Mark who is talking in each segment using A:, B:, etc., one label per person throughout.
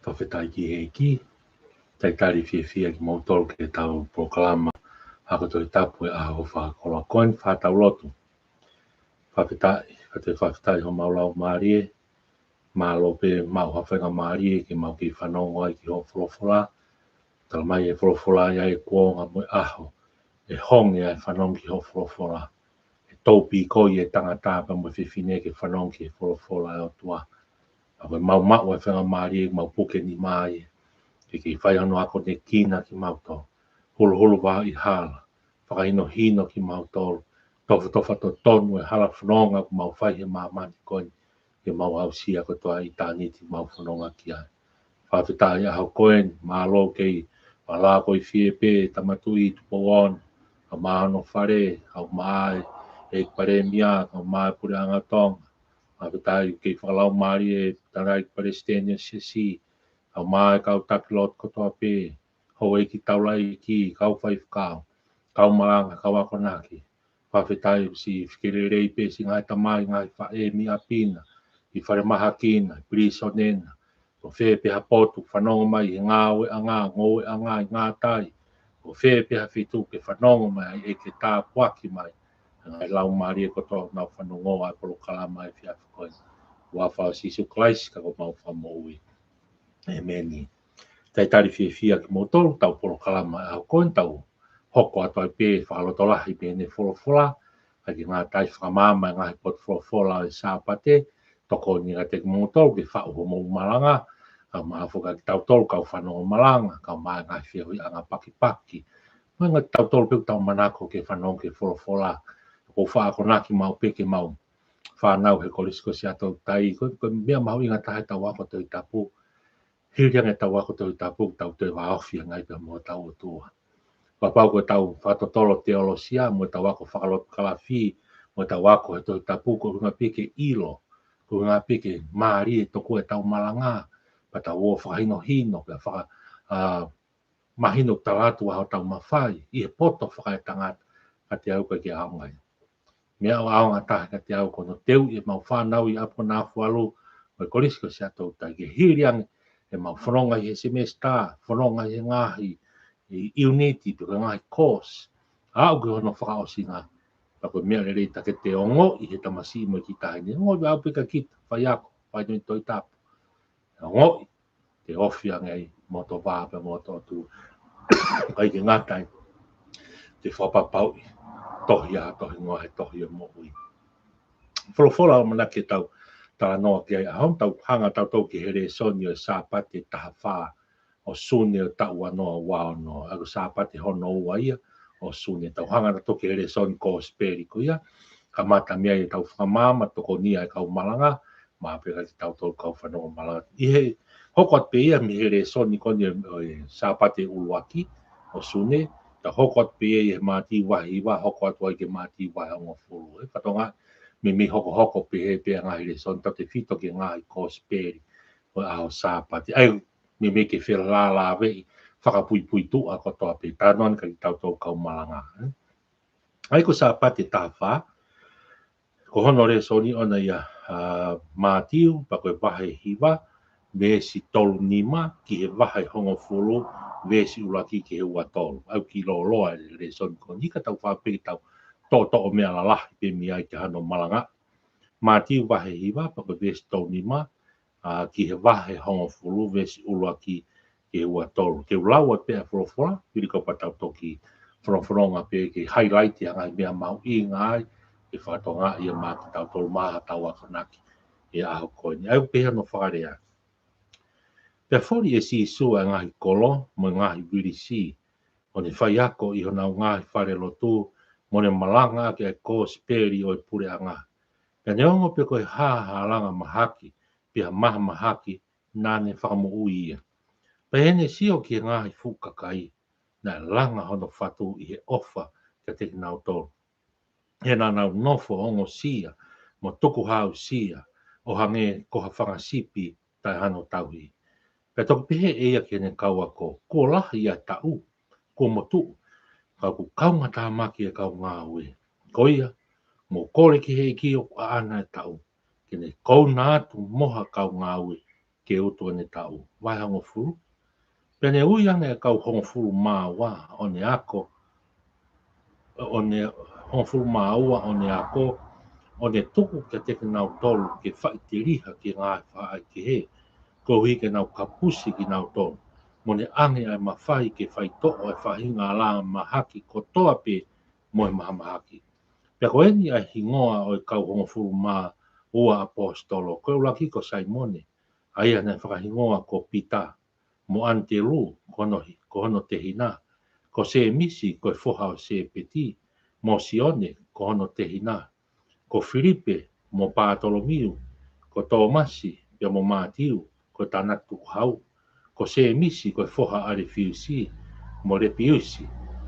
A: whawhetai ki he ki, tai tari fia ki mautoro ke tau proklama, hako toi tapu e aho whakakoloa koin, whatau lotu. Whawhetai ho maulau maarie, malo pe mau hawhenga maarie, ke mau ki whanongo ai ki ho wholofola, tala mai e wholofola ia e kuonga mo aho, e hongi ai whanong ki ho wholofola, e taupi koi e tangata pa mo whiwhine ke whanong ki wholofola e o tua. Awe mau mau e whenga maarie, mau puke ni mai, ki whai ano ako ne kina ki mauto, hulu wā i hala, whakaino hino ki mauto, tofa to tonu e hala whanonga ku mau whai he mamani koin, ke mau au sia ko toa i tāniti mau whanonga ki ai. Whawhetai aho koen, mālo kei, wala koi whiepe, tamatui tupo on, ka maano whare, au mai, e pare mia, ka mai pure angatonga, whawhetai kei whakalau maari e tarai pare stenia sisi, au mai kau takilot kotoa pe, ho e ki taulai ki, kau whai whakau, kau maranga, kau akonaki, whawhetai si whikererei pe si ngai tamai, ngai whae mi apina, i whare maha kina, i priso nena, o whee pe hapotu, whanongo mai, i ngā oe a ngā, ngoe a ngā, i ngā tai, o whee pe hawhitu, ke whanongo mai, e ke tā puaki mai, ngai lau maari e kotoa, nau whanongo ai polo kalama e whia whakoe, wa whao sisu klaisi, kako mau whamoui. Emeni. Tai tari fia ki motoro, tau polo kalama e au koin tau, hoko ato ai pe, whakalotolahi pe ne wholofola, haki ngā tai whakamama, ngā hipot wholofola e sāpate, toko ni ngā te motoro, ke whauho mou malanga, ka maafuka ki tau tolu, kau whanongo malanga, ka mai ngā whia hui anga paki. Mai ngā tau tolu pek tau manako ke whanongo ke wholofola, ko whaakonaki mau peke mau, whanau he kolisko si ato tai, ko mea mau inga tahe tau wako tau i tapu, hirianga tau wako tau i tapu, tau te waofia ngai pe mua tau o tua. Wapau ko tau whatotolo teolosia, mua tau wako whakalot kalafi, mua tau wako he tau i tapu, ko runga peke ilo, ko runga peke maari e toko e tau malanga, pa tau o whakahino hino, pe mahino talatu aho tau mawhai, i he poto whakai tangata, ka te au ka ke aongai. Mea o aonga tahe ka te au kono teu, e mau whanau i apo nā fualu, mai korisko si ato tai ke hirianga, e mau whanonga i he semester, whanonga i he ngahi, i uniti, pika ngahi course, au ke hono whakaosi ngā, pako mea le reita ke te ongo, i he tamasi mo ki tahe ni, ngoi au pika kita, whai ako, whai nui toi tapu, ngoi, te ofia ngai, moto vāpe, moto tu, kai ke ngatai, te whapapau, tohi ngoa he tohi o mohui. Wholofola o manake tau, tala noa ki ai ahon, tau hanga tau ki here soni o sāpate taha whā, o sune o tau anoa wao no, ako sāpate hono ua ia, o sune tau hanga tau ki here soni ko speri ko ia, ka mata mea i tau whamama, toko nia e kau malanga, maa peka ki tau tau kau whanonga malanga. Ihe, hoko at pe ia mi here soni koni o sāpate uluaki, o sune, ta hoko at pe ia mati wahi wa, hoko at wai ke mati wahi ongo furu. Patonga, mi hoko pe he ngā here soni, tau te fito ki ngā i ko speri, o ao sāpate. Ai, mi ke whira la vei, whakapui tu a kotoa pe, tānoan ka ki tau kau malanga. Ai ko sāpate tāwha, ko hono re soni ona ia mātiu, pa koe wahe hiwa, me si tolu nima, ki he wahe hongo fulu, me si ulaki ki he ua tolu. Au ki loa re soni ko nika tau whapeke tau, to o mea la lahi pe mi ai te hano malanga. Mātiu wahe hiwa, pa koe me si tolu nima, ki he wahe hongo fulu, me si ulaki ki he ua tolu. Ke ulaua pe a wholofola, piri ko patau toki whonowhononga pe ke highlight ia ngai mea mau i ngai, e whatonga ia mā ki tau tolu maha tau akanaki e aho koini. Au peha no whakarea. Pea whori e si sua ngahi kolo, mo ngahi wiri si, o ne whai ako i hona ngahi whare lotu, mo ne malanga ke e ko speri o i pure anga. Pea ne ongo pe koe haha langa mahaki, pea maha mahaki, nā ne whakamu ui ia. Pea hene si o ki ngahi fukakai, na langa hono whatu i he ofa ka te nau tolu. He nā nau nofo ongo sia, mo tuku hau sia, o hange koha whangasipi tai hano tauhi. Pea toku pehe eia ki ne kaua ko lahi ia tau, ko motu, ka ku kaunga tā maki e kau ngā ue. Ko ia, mo kore ki he ki o ana e tau, ki ne kou nātu moha kau ngā ue, ke utu ne tau. Vai hango furu. Pene ui ane kau hongo furu māua o ne ako. O ne hongo furu māua o ne ako. O ne tuku ke teke nau tolu ke whai te riha ki ngā whaai ki he. Ko hi ke nau kapusi ki nau tolu. Mo ne ange ai mawhai ke whai to'o e whahinga la mahaki ko toa pe mo e maha mahaki. Pea ko eni ai hingoa o e kau hongo furu mā ua apostolo. Ko e laki ko Saimone. Ai ane whakahingoa ko Pita. Mo ante lu ko hono te hina. Ko se misi ko e foha o se peti. Mo Sione ko hono te hina. Ko Filipe mo Bartolomiu. Ko Tomasi pia mo Matiu. Ko Tanatu hau. Ko se misi ko e foha are fiusi. Mo Repiusi.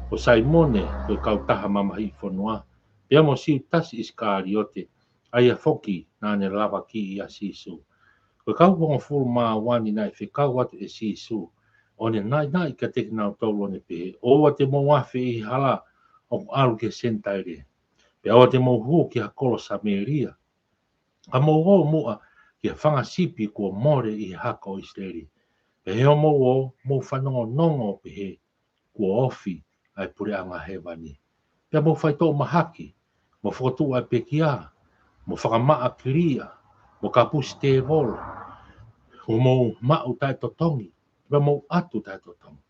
A: Ko Saimone ko e kautaha mamahi whanua. Pea mo siu tasi Iskariote. Aia foki nane lava ki i a Sisu. Ko kau wonga furu mā wani nai whekau atu e Sisu. O ne nai ka teki nau taulo ne pehe. O wa te mo wafe i hala o alu ke sentaire. Pea o te mo huu ki hakolo Samaria. A mo o mua ki a whanga sipi kua more i haka o Israeli. Pea heo mo whanongo nongo pehe kua ofi ai pure anga hewani. Pea mo whaito mahaki. Mo whakatu ai pekia. Mo whakamaa kiria. Mo kapusi te vola. Mo mau tai totongi. Pea mo atu tai totongi.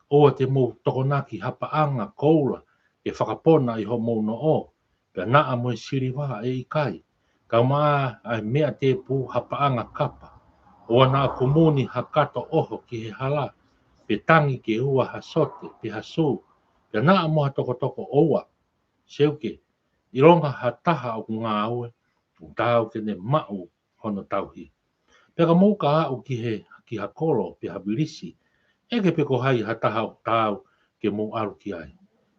A: Oa te mo tokonaki hapaanga koula. E whakapona i ho mo no o. Pea naa mo e siriwa e ikai. Ka maa ai mea te pu hapaanga kapa. Oa naa kumuni hakato oho ki he hala. Pe tangi ke ua hasote, pe hasu. Pea naa mo hatoko oa. Seuke. I ronga hataha o ngā aue. Tau ke ne mau hono tauhi. Pea ka mou ka au ki hakolo pe habilisi. Eke pe ko hai hataha o tau ke mou aru ki ai.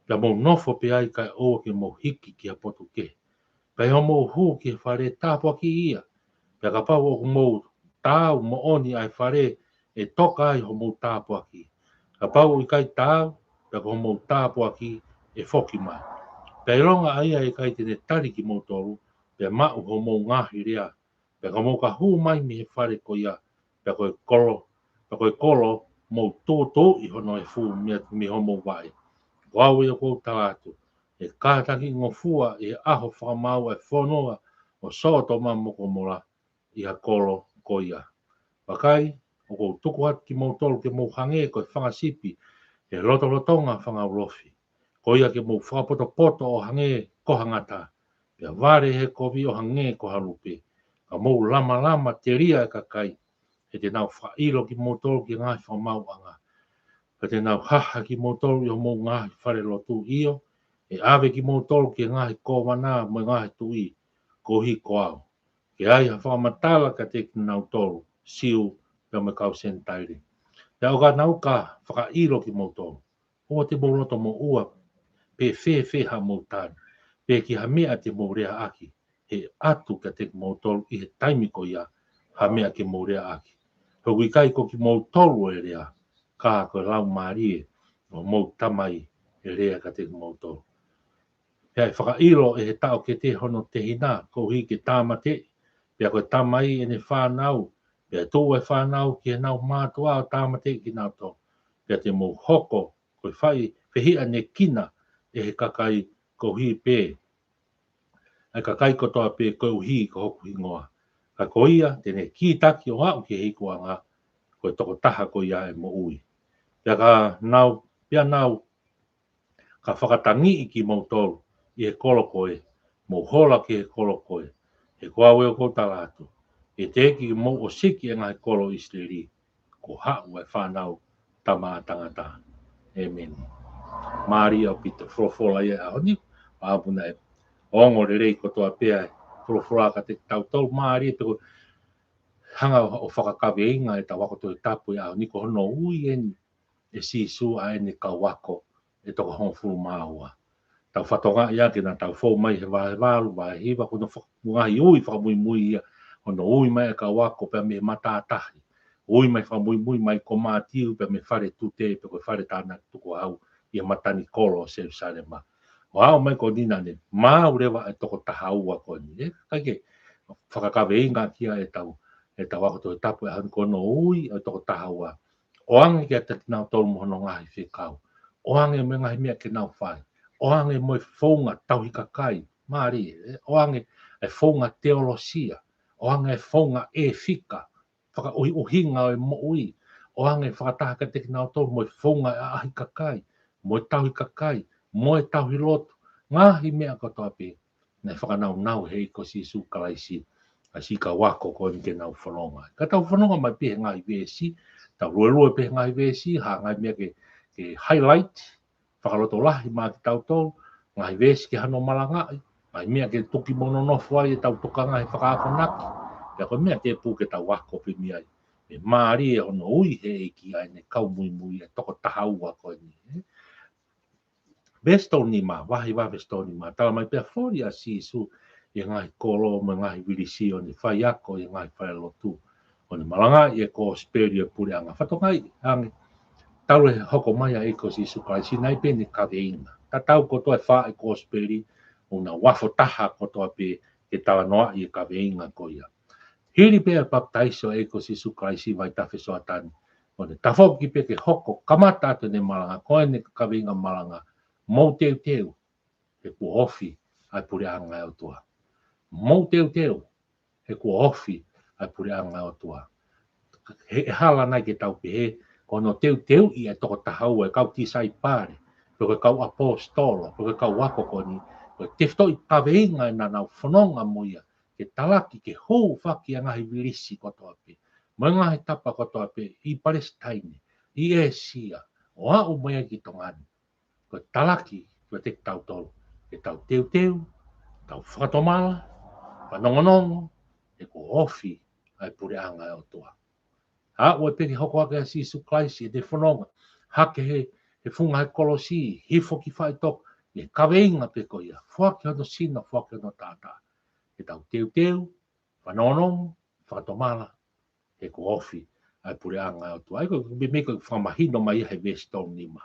A: Pea mou nofo pe ai kai oa ke mou hiki ki a potu ke. Pea ho mou hu ki whare tāpua ki ia. Pea ka pau o mou tau mo oni ai whare e toka ai ho mou tāpua ki. Ka pau i kai tau, pea ko mou tāpua ki e foki mai. Pea i ronga ai ai kai tene tari ki mou toru, pea mau ho mou ngahi rea. Pea ka mou ka hu mai mi he whare ko ia. Pea koe kolo mou tōtō i hono e fu mi ho mou vai. Wau e kou tātu. E kātaki ngofua e aho whakamau e whonoa o soto mamoko mola i ha kolo ko ia. Wakai, o kou tuku atu ki mou tolu ke mou hange koe whangasipi e lotonga whangaulofi. Ko ia ke mou whakapoto o hange ko hangata. Pea ware he kovi o hange ko halupe. Ka mou lama te ria e kakai. E te nau whailo ki mou tolu ki ngai whamau anga. Ka te nau haha ki mou tolu i o mou ngahi whare lotu io. E ave ki mou tolu ki ngahi ko wana mo ngahi tui. Ko hi ko au. Ke ai ha whakamatala ka te ki nau tolu. Siu pia me kau sentaire. Pea o ka nau ka whakailo ki mou tolu. O te mou roto mo ua. Pe fe ha mou tani. Pe ki ha mea te mou rea aki. He atu ka te ki mou tolu i he taimi ko ia. Ha mea ki mou rea aki. Ho kui kai ko ki mou tolu e rea. Ka ko lau marie. O mou tamai e rea ka te ki mou tolu. Pea e whakailo e he tau ke te hono te hina. Ko hi ke tāmate. Pea ko tamai e ne whanau. Pea tō e whanau ki he nau mātua o tāmate ki nau tō. Pea te mou hoko. Ko whai whihia ne kina. E he kakai ko hi pē. E kakai ko toa pē ko hi ko hoku hingoa. Ka ko ia tene ki taki o au ki hei kuanga. Ko toko taha ko ia e mo ui. Pea ka nau, ka whakatangi i ki mou tolu. I he kolo koe. Mou hola ki he kolo koe. He kua weo ko talatu. E te ki mou o siki e ngai kolo Israeli. Ko hau e whanau tama tangata. Amen. Maria o pita frofola ia a honi. Pāpuna e ongo re rei ko toa pēa. Frofola ka te tau tau Maria te ko hanga o whakakawe inga e ta wako to e tapu ia a honi ko hono ui eni. E sisu a eni ka wako e toko hongfuru māua. Tau whatonga ia ke na tau fōu mai he walu wa hiwa kono whakungahi ui whakamui ia. Hono ui mai e ka wako pēa me matatahi. Ui mai whamui mai ko mātiu pēa me whare tute pe ko whare tāna tuko au. Ia matani kolo o Jerusalema. O au mai ko nina ne, maa urewa e toko taha ua ko ni. Kaike, whakakawe inga kia e tau, e tawa ko to tapu han kono ui o to tahawa o ange ke te nau tolu mo no ngai whekau o ange me ngai mea ke nau whai o ange mo whaunga tauhi kakai maari o ange e whaunga teolosia o ange e whaunga e whika whaka ui uhinga o mo ui o ange whakataha ka te nau tolu mo whaunga e ahi kakai mo tauhi kakai mo tauhi lotu ngahi mea ko toa pe na whakanau nau hei ko si su kalaisi a si ka wako ko ni ke nau whanonga. Ka tau whanonga mai pehe ngai vesi, tau rua pehe ngai vesi, ha ngai mea ke highlight, whakaloto lahi maa ki tau tau, ngai vesi ke hano malangai, ngai mea ke tuki mono no whai e tau toka ngai whakaakonaki, pia ko mea te pū ke tau wako pe mi ai. Me maari e hono ui he ki ai ne kau mui mui e toko tahaua ko ni. Vesto ni ma, wahi wa vesto ni ma, tala mai pia fori a si su, e ngai kolo me ngai vilisi o ni whai ako e ngai whai lotu. O ni malanga i e ko speri e puri anga. Whato ngai, ange, tau e hoko mai a eko si sukai, si nai pe ni kawe inga. Ta tau ko toa wha e ko speri, o na wafo taha ko toa pe ke tawa noa i e kawe inga ko ia. Hiri pe a baptaiso eko si sukai si vai tafe soa tani. O ni tafoki pe ke hoko kamata atu ne malanga, koe ne kawe inga malanga, mou teu teu, he kua ofi ai puri anga e o tua. Mou teu teu, he kua ofi ai puri anga e o tua. He hala nai ke tau pehe, kono teu teu i e toko tahau e kau tisai pare, peke kau apostolo, peke kau wako koni, koe tefto i kaweinga e nanau whanonga moia, ke talaki ke hou whaki a ngahi virisi kotoa pe. Mai ngahi tapa kotoa pe i Palestine, i Esia, o au mea ki tongani. Koe talaki, koe te tau tolu, ke tau teu teu, tau whakatomala, whanongonongo, e ko ofi ai pure anga e o toa. Ha, ua peki hoko ake a Sisu Klaisi, e te whanonga, hake he funga he kolosi, he foki whai tok, e kaweinga pe ko ia, whaki hono sina, whaki hono tata. Ke tau teu teu, whanongonongo, whakatomala, e ko ofi ai pure anga e o toa. Aiko, me meko whamahino mai he veston nima.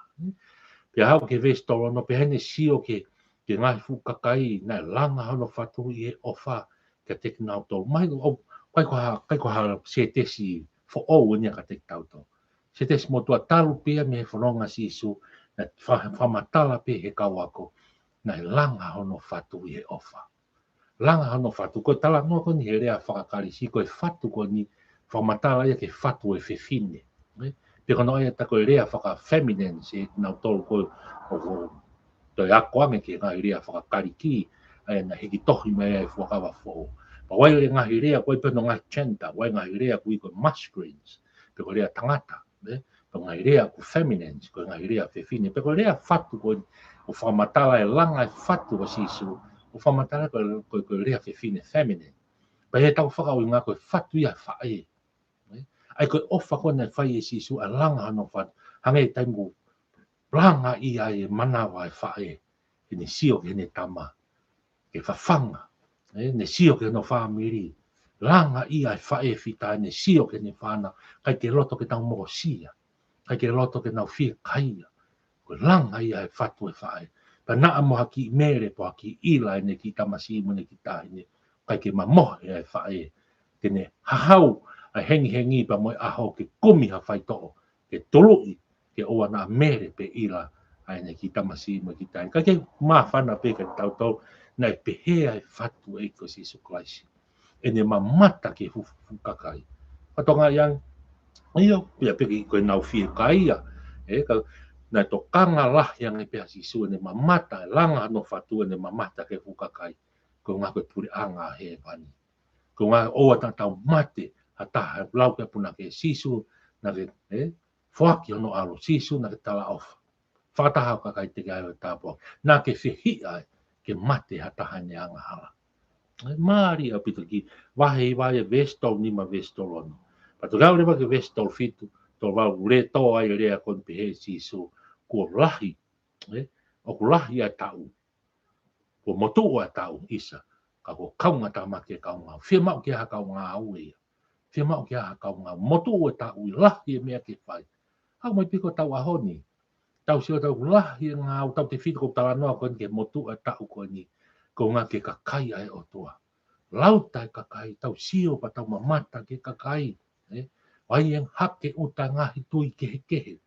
A: Pia hau ke veston, no pe hene sio ke ngahi fukakai, na langa hono whatu i e ofa, ke teki nau tau. Mai, kai ko ha se tesi fo o ni ka te tau tau. Se tesi mo tua talu pia me he whanonga sisu, na whamatala pe he kawako, na langa hono whatu i e ofa. Langa hono whatu, ko tala noa ko ni he rea whakakari si, ko e whatu ko ni whamatala ia ke whatu e whewhine. Pe kono aia tako e rea whaka feminine, se nau tolu ko toi ako ange ke ngahi rea whakakari ki, aia na hiki tohi mea e whakawa fōu. Pa wai le ngahi rea koe peno ngahi gender, wai ngahi rea kui koe masculines, pe koe rea tangata, pe ngahi rea ku feminines, koe ngahi rea whewhine, pe koe rea whatu koe o whamatala e langa e whatu o sisu, o whamatala koe rea whewhine feminine. Pa he tau whakau i ngā koe whatu ia whae. Ai koe ofa koe nei whai e sisu a langa hano whatu, hange taimu langa i ai manawa e whae, e ne sio ke ne tama, ke whawhanga, ne sio ke no whamiri, langa i ai whae whita, ne sio ke ne whana, kai ke loto ke tau moko sia, kai ke loto ke nau whia kaia, ko langa i ai whatu e whae, pa naa moha ki mere po ki ila e ne ki tamasi mo ne ki tahine, kai ke mamoha e ai whae, ke ne hahau, ai hengi hengi pa moi aho ke kumi ha whai to'o, ke tolui, ke oa na mere pe ila ai ne ki tamasi mo ki tai ka ke mawhana pe ke tau tau nei pehe ai whatu e ko si suklaisi e ne mamata ke hukakai patonga yang iyo pia pe ko nau fie kaia e ka na to kanga lah yang e pe si su ne mamata langa no whatu ne mamata ke hukakai ko nga ko puri anga he pani ko nga oa tau mate ata lau ke puna ke sisu na ke whaki ono alo sisu na ke tala ofa. Whakataha ka kai te kai o tāpua. Nā ke whihi ai ke mate hatahane anga hala. Māori a pito ki wahe i wae vestol nima vestol ono. Pato gau rewa ke vestol fitu, tō wau re tō ai rea kon pehe sisu, kua lahi, o ku lahi a tau, kua motu a tau isa, ka kua kaunga tā make kaunga, whia mau ke ha kaunga au ea, whia mau ke ha kaunga, motu a tau i lahi e mea ke whai. Hau mai piko tau ahoni, tau sio tau lahi ngā au tau te whitu ko tala noa koe ke motu a tau koe ni, ko ngā ke kakai ai o toa. lauta kakai tau sio pa tau mamata ke kakai wai en hake uta ngahi tui kehe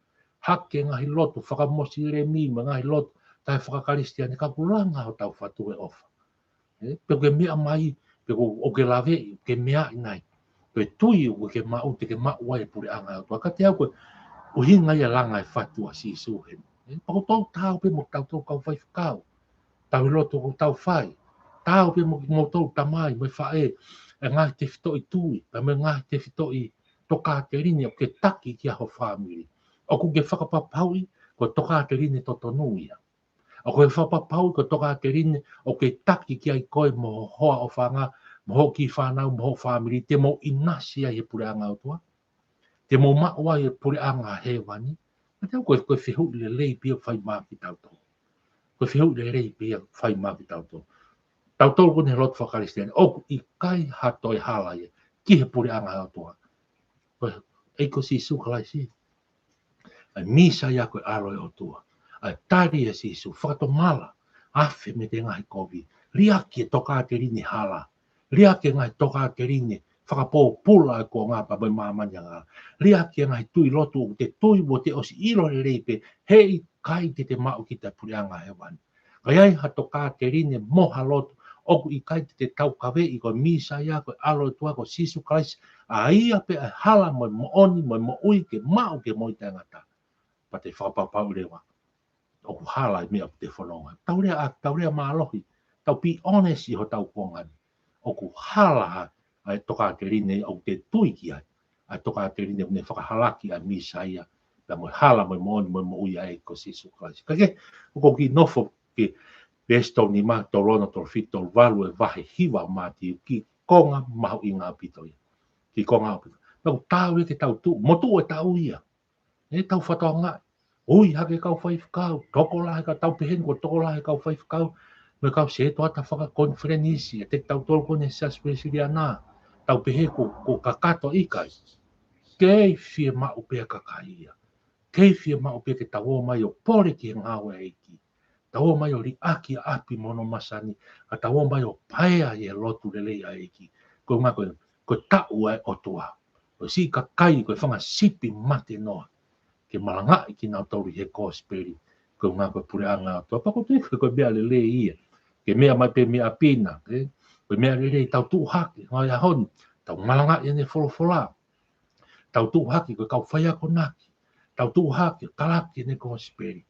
A: hake ngahi lotu whakamosi le mi ngahi lotu tai whakakaristia ni kapulanga o tau whatue ofa pe ke mea mai pe o ke lave ke mea nai pe tui o ke mau te ke mau wai puri anga o ka te au ko o hinga ia langa e whatua si suhen pa ko tau tau pe mo tau tau kau whai whakau tau lotu ko tau whai tau pe mo tau tamai mo whae e ngai te whito i tui pa me ngai te whito i toka te rini o ke taki ki a ho whamiri o ku ke whakapapaui ko toka te rini to tonuia o koe whapapau ko toka te rini o ke taki ki ai koe mo hoa o whanga mo ho ki whanau mo ho whamiri te mo inasi ai he pure anga o tua te mo maua e pure anga he wani ma te au koe whihu le lei pia whai maa ki tau tau koe whihu le lei pia whai maa ki tau tau tau tau kone lot whakaristiani o i kai hatoi hala ia ki he pure anga o tua koe eiko si sukalai si ai misa ia koe aroi o tua ai tari e si su whakato mala afe me te ngai kovi ria ki e toka te rini hala ria ki ngai toka te rini whakapō pula e ko ngā pa mai mamanya ngā ria ki ngai tui lotu o te tui mo te osi iro le reipe hei kai te mau ki te purianga he wani kai ai ha toka te rini moha lotu oku i kai te tau kawe i ko misa ia koe alo tua ko sisu Christ a ia pe a hala mo mo oni mo ui ke mau ke mo i te ngata pa te whapapau rewa o ku hala i mea te whanonga. Tau rea mālohi, tau be honest i ho tau kongan. O ku hala ai toka te rine o te tuiki ai. Ai toka te rine o ne whakahalaki ai misaia. Pea mo hala mo ui ai ko sisu Christ. Kake, o ko ki nofo ki besto ni ma torono toro fito valu e vahe hiwa mati ki konga mahu i ngā pitoi. Ki konga pito. Nau tau e ke tau tu, motu e tau ia. E tau whatonga ui hake kau whai whakau, toko lahe ka tau pehen ko toko lahe kau whai whakau, me kau se toa ta whaka konferenisi, te tau tolo kone saspesiri ana, tau pehe ko kakato ikai, kei fie ma upea kakaia, kei fie ma upea ke tau o mai o pore ki ngawe eiki, tau o mai o li aki api mono masani, a tau o mai o paea e lotu lelei a eiki, ko ngā ko tau e o tua, o si kakai ko whanga sipi mate noa, ke malanga i ki nau tauri he kōsperi, ko ngā koe pure anga atua. Pako te koe mea le le ia, ke mea mai pe mea pina, koe mea le le tau tuu haki, ngā ia honi, tau malanga i ane wholofola, tau tuu haki koe kau whaia ko naki, tau tuu haki kalaki i ane kōsperi.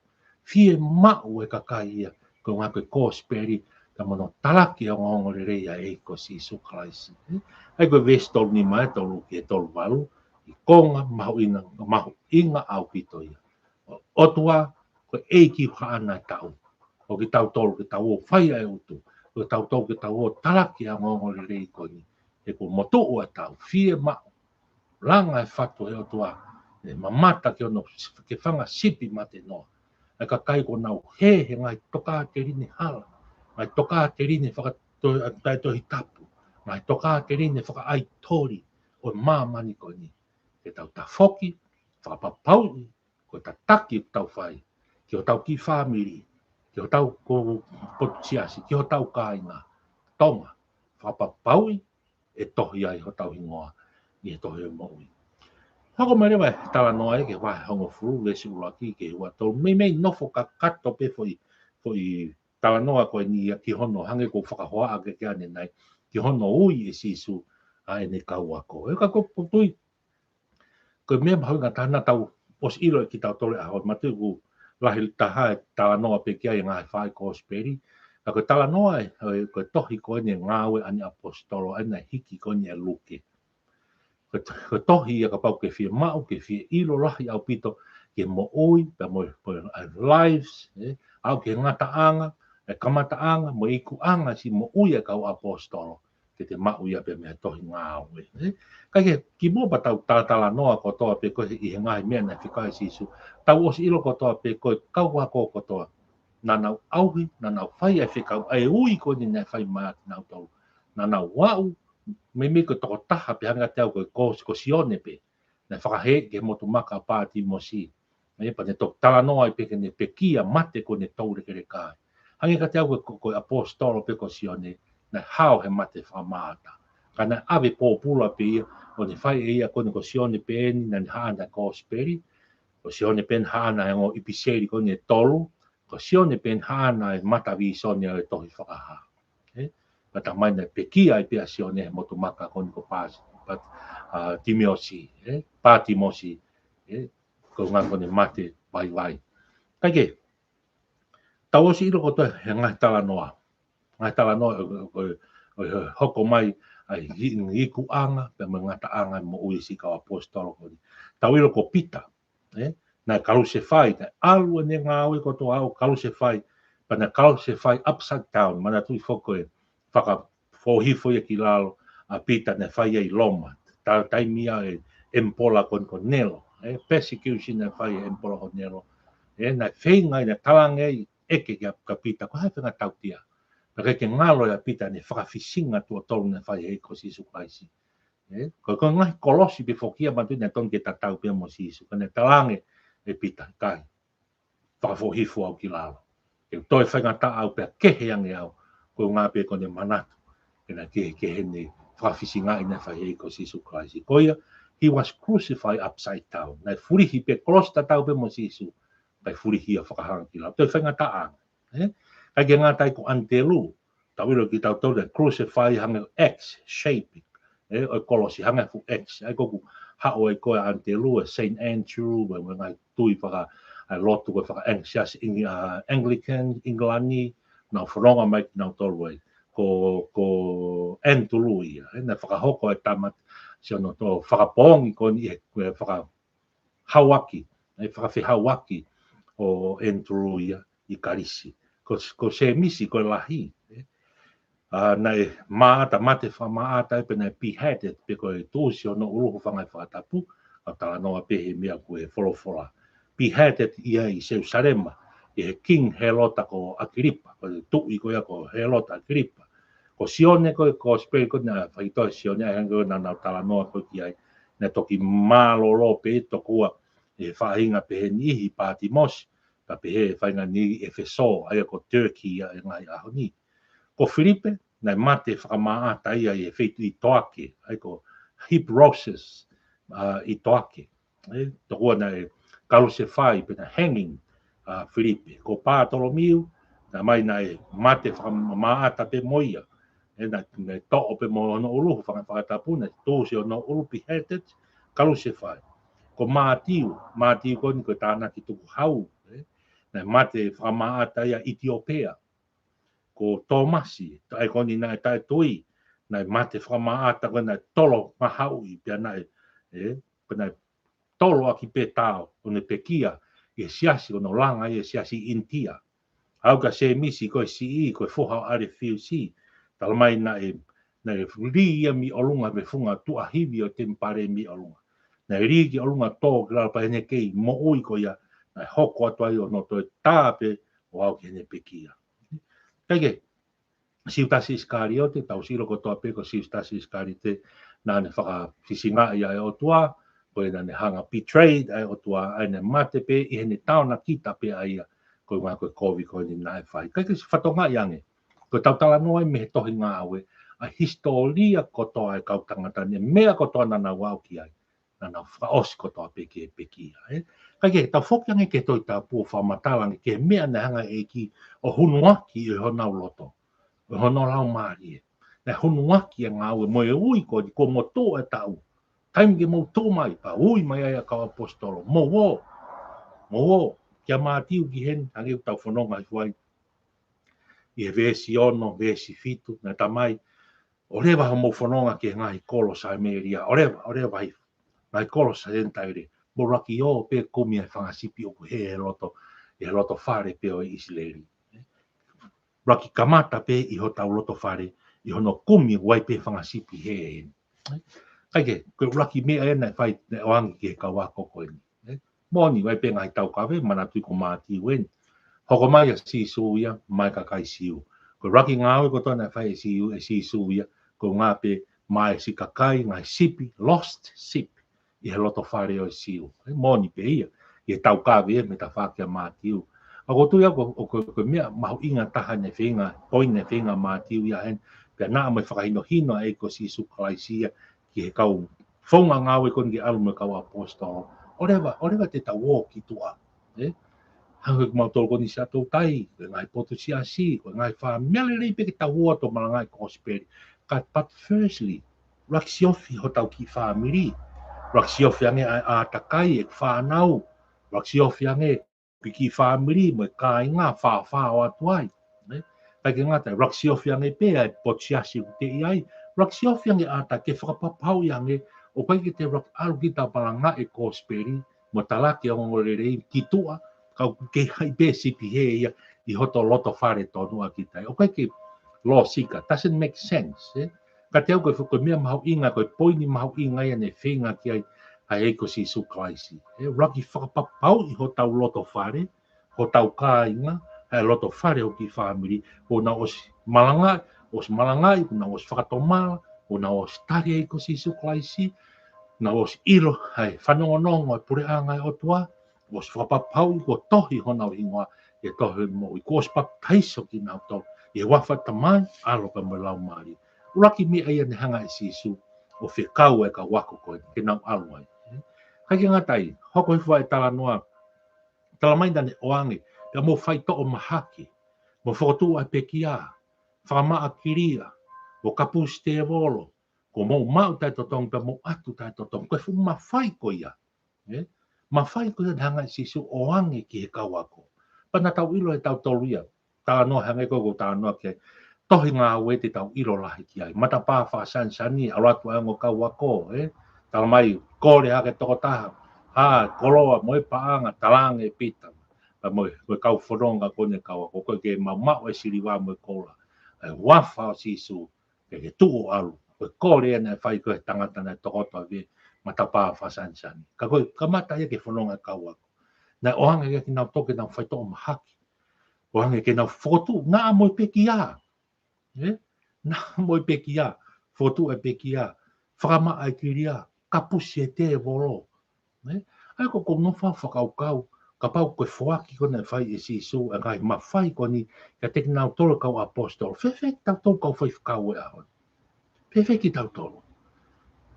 A: Fie mau e kakai ia, ko ngā koe kōsperi, ka mono talaki o ngongo le le ia e ko si su kraisi. Ai koe vestol ni mai tolu ki e tolu valu, i konga mahu inga au pito ia. O tua, ko eiki haana tau. O ki tau tolu ki tau o whaia e utu. O tau tolu ki tau o talaki a ngongo le rei koni. E ko motu o e tau, fie mau. Langa e whatu e o tua. E mamata ki ono, ke whanga sipi mate noa. E ka kai ko nau he ngai toka te rini hala. Ngai toka te rini whakatohi tapu. Ngai toka te rini whaka ai tori. O mamani koni. Ke tau ta foki, whakapapau, ko ta taki tau whai, ki o tau ki whamiri, ki o tau ko potusiasi, ki o tau kāinga, tonga, whakapapau, e tohi ai ho tau hingoa, i e tohi o moui. Hako mai rewa, tawa noa e ke wahe hongo furu, lesi ulaki, ke hua tau, mei nofo ka kato pe foi tawa noa koe ni ki hono, hange ko whakahoa ake ke ane nai, ki hono ui e sisu, a ene kau ako. E ka ko potui, ko mea mahu ngā tāna tau os ilo ki tau tole a hoi matu ku lahi taha e tawa noa pe kia i ngā whai kōsperi. A ko tawa noa e ko tohi ko ene ngāwe ani apostolo ane hiki ko ene luke. Ko tohi ia ka pau ke fie mau, ke fie ilo lahi au pito ke mo ui, pe mo lives, au ke ngata anga, e kamata anga, mo iku anga si mo ui e kau apostolo. Ke te mau ia pe mea tohi ngāwe. Kai ke ki mo pa tau tātala noa ko toa pe koe i he ngai mea na whikai sisu. Tau osi ilo ko toa pe koe kau wako ko toa. Nā nau auhi, nā nau whai e whikau, ai ui ko ni nei whai mai ati nau tau. Nā nau wau, me ko toko taha pe hanga te au ko sione pe. Nei whakahe ke motu maka pāti mo si. Pa ne tok tala noa i pe ke ne pe kia mate ko ne taure ke re kai. Hangi ka te au ko apostolo pe ko sione. na hao he mate whamata. Kana ave pōpula pe ia, o ne whai e ia kone ko sione pēni na ni haana ko speri, ko sione pen haana e ngō ipiseri kone tolu, ko sione pen haana e matawi sone e tohi whakaha. Mata mai na pekia e pia sione motu maka kone ko pāsi, timiosi, pātimosi, ko ngā kone mate vai. Kaike, tau osi iro koto he ngai tala noa. Ngai tala noa o hoko mai ai hiku anga, pe me ngata anga mo uisi ka apostolo koni. Tau iro ko pita, na kalu se whai, na alu ne ngā oi koto au kalu se whai, pa na kalu se whai upside down, mana tui whoko e whaka whohifo e ki lalo a pita na whai ei loma. Tau taimia e empola kon nelo, persecution na whai e empola kon nelo. Na whengai na talangai eke ka pita, ko hai whenga tautia. Pake ke ngalo ya pita ne whakawhisinga tua tolu na whai hei ko Sisu Kaisi. Ko ngai kolosi pe whokia matu na ton ke tatau pia mo Sisu. Kone talange e pita kai. Whakawhifu au ki lalo. Ke toi whenga ta au pia kehe ange au. Ko ngā pe kone manatu. Kena kehe ne whakawhisinga ina whai hei ko Sisu Kaisi. Koia, he was crucified upside down. Nai furihi pe kolosi tatau pe mo Sisu. Pai furihi a whakahanga ki lalo. Toi whenga ta ang. Kai ke ngā tai ko antelu, tau iro ki tau tau crucify hanga X, shape, o kolosi hanga fu X, ai koku hao e koe antelu, St. Andrew, ngai tui whaka lotu koe whaka anxious Anglican, Inglani, nau whanonga mai ki nau tolu ko Antelu ia, na whakahoko e tamat, si ono tō whakapongi ko ni e whaka hawaki, whakawhihawaki o Antelu ia i karisi. Ko se misi ko lahi. Nai maata mate whamaata e pena beheaded pe ko e tōsi o no uruhu whangai whakatapu a tala noa pehe mea ko e wholofola. Beheaded ia i Jerusalema i he King Herota ko Agrippa, ko tui ko ia ko Herota Agrippa. Ko sione ko speri ko na whaitoa sione ai hango na nau tala noa ko ki ai na toki mālolo pe tokua e whahinga pehe nihi Pātimosi. Ka pehe whainga ni Efeso, aia ko Turkey e ngai aho ni. Ko Filipe, nai mate whakamaata ia i whaitu i toake, ai ko Hyprosis i toake. Tokua nai kalu se whai pena hanging Filipe. Ko Pātolomiu, na mai nai mate whakamaata pe moia. Nai to'o pe mo no uluhu whakatapuna, tōsi o no ulu beheaded, kalu se whai. Ko Mātiu ko ni ko tāna ki tuku hau, na mate whamaata ia Etiopia. Ko Tomasi, tai koni nai tai tui, na mate whamaata ko nai tolo mahau i pia nai, nai tolo aki pe tau, o ne pekia, e siasi o no langa e siasi intia. Auka se misi ko si ko foha are fiu si, talamai nai ria mi olunga me funga tua hivi o tempare mi olunga. Na rigi olunga tō grau pa ene kei mo ui ko ia, na hoko atu ai o no toi tāpe o au ki hene pekia. Kaike, siutasi Iskariote, tau siro ko toa pe ko siutasi Iskariote, na ne whaka whisinga ia e o tua, ko e ne hanga betrayed ai o tua, ai ne mate pe, i hene tauna kita pe aia, ko ngā koe kovi ko ni nai whai. Kaike si whatonga iange, ko tau tala noa me he tohi ngā awe, a historia ko toa e kau tangata, ne mea ko toa nana wau ki ai, nana whaosi ko toa peke pekia. Kaike, tau whokiange ke toi tā pua whamatalangi, ke mea ne hanga e ki o hunuaki e honau loto, o honau lau maari e. Ne hunuaki e ngā ue, mo e ui ko mo tō e tau, taimi ke mo tō mai, pa ui mai ai a kau apostolo, mo o, kia mātiu ki hen, hangi tau whanonga i whai, i he vesi ono, vesi fitu, na tamai, o rewa ha mo whanonga ki ngai kolosa e meria, o rewa hi, ngai kolosa e entaire, mo raki o pe kumi e whangasipi o ku he roto whare pe o Isileri. Raki kamata pe i ho tau roto whare, i hono kumi wai pe whangasipi he e. Kaike, ko raki mea e nei whai ne oangi ki he kawako koe ni. Moni wai pe ngai tau kawe, mana tui ko māti wen. Hoko mai a si suia, mai ka kai siu. Ko raki ngāwe ko tōna whai e si suia, ko ngā pe mai si kakai, ngai sipi, lost sipi. I he loto whare o siu. Moni pe ia, i he tau kawe me ta whakia mātiu. A ko tui ako, o ko mea mahu inga taha ne whenga, poine whenga mātiu ia hen, Pea na mai whakahino e ko si su Kalaisia ki he kau whaunga ngāwe kon ki alu me kau apostol. Orewa te tau ki tua. Hanga ki mautolo koni si atou tai, koe ngai poto si asi, koe ngai wha mele rei pe ki tau o to marangai kosperi. But firstly, raksi ofi ho tau ki whamiri. Raksi ofi ange a takai e whanau. Raksi ofi ange ki whamiri mo ka inga wha o atuai. Kai ki ngata, raksi ofi ange pe ai potsiasi ku te iai. Raksi ofi ange a ta ke whakapapau ange o kai ki te alu ki tau paranga e kosperi mo talaki o ngore rei ki tua kau ke hai pe sipi he ia I hoto loto whare tonu a ki tai. O kai ki lo sika, doesn't make sense. Ka te au koe whuko mea mahau inga, koe poini mahau inga ia ne whenga ki ai ai eiko si su Kalaisi. Raki whakapapau I ho tau loto whare, ho tau ka inga, hai loto whare ho ki whamiri, ho na os malangai, ho na os whakatomala, ho na os tari eiko si su Kalaisi, na os ilo, hai whanongonongo e pure angai o tua, os whakapapau I ko tohi hona o ingoa, e tohi mo I ko spaptaiso ki nau tau, e wafa tamai, alo ka mo lau maari. Uraki mi aia ne hanga e sisu, o whekau e ka wako koe, ke nau alu ai. Kai ki ngatai, hoko hifua e tala noa, tala mai dane oange, ka mo whai to o mahaki, mo whakotu ai pekia, whakamaa kiria, o kapus te volo, ko mo mau tai totong, pe mo atu tai totong, koe fu mawhai ko ia. Mawhai ko ia hanga e sisu oange ki he kawako. Pana tau ilo e tau toluia, tā noa hanga ko tā noa ke, tohi ngā ue te tau ilo lahi ki ai. Mata pā whasani, aratu ai ngō kawako, tala mai, kore hake toko taha, koloa, moe paanga, talange pita. Moe kau whanonga kone kawako, koe ke mau e siriwa moe kola. Wafa o sisu, ke tuo alu, koe kore ane whai koe tangata nei tokota ve, mata pā whasani. Ka koe, ka mata ia ke whanonga kawako. Nai ohange ke nau toke nau whai toa mahaki. Ohange ke nau whotu, ngā moe peki a. Nā moe peki a, whotu e peki a, whakama ai kiria, kapusi e te e volo. Ai ko nofa whakaukau, ka pau koe whoaki kona whai e sisu, e kai mawhai koni, ka teki nau tolo kau apostol, whewhe ki tau tolo kau whai whakau e ahon. Whewhe ki tau tolo.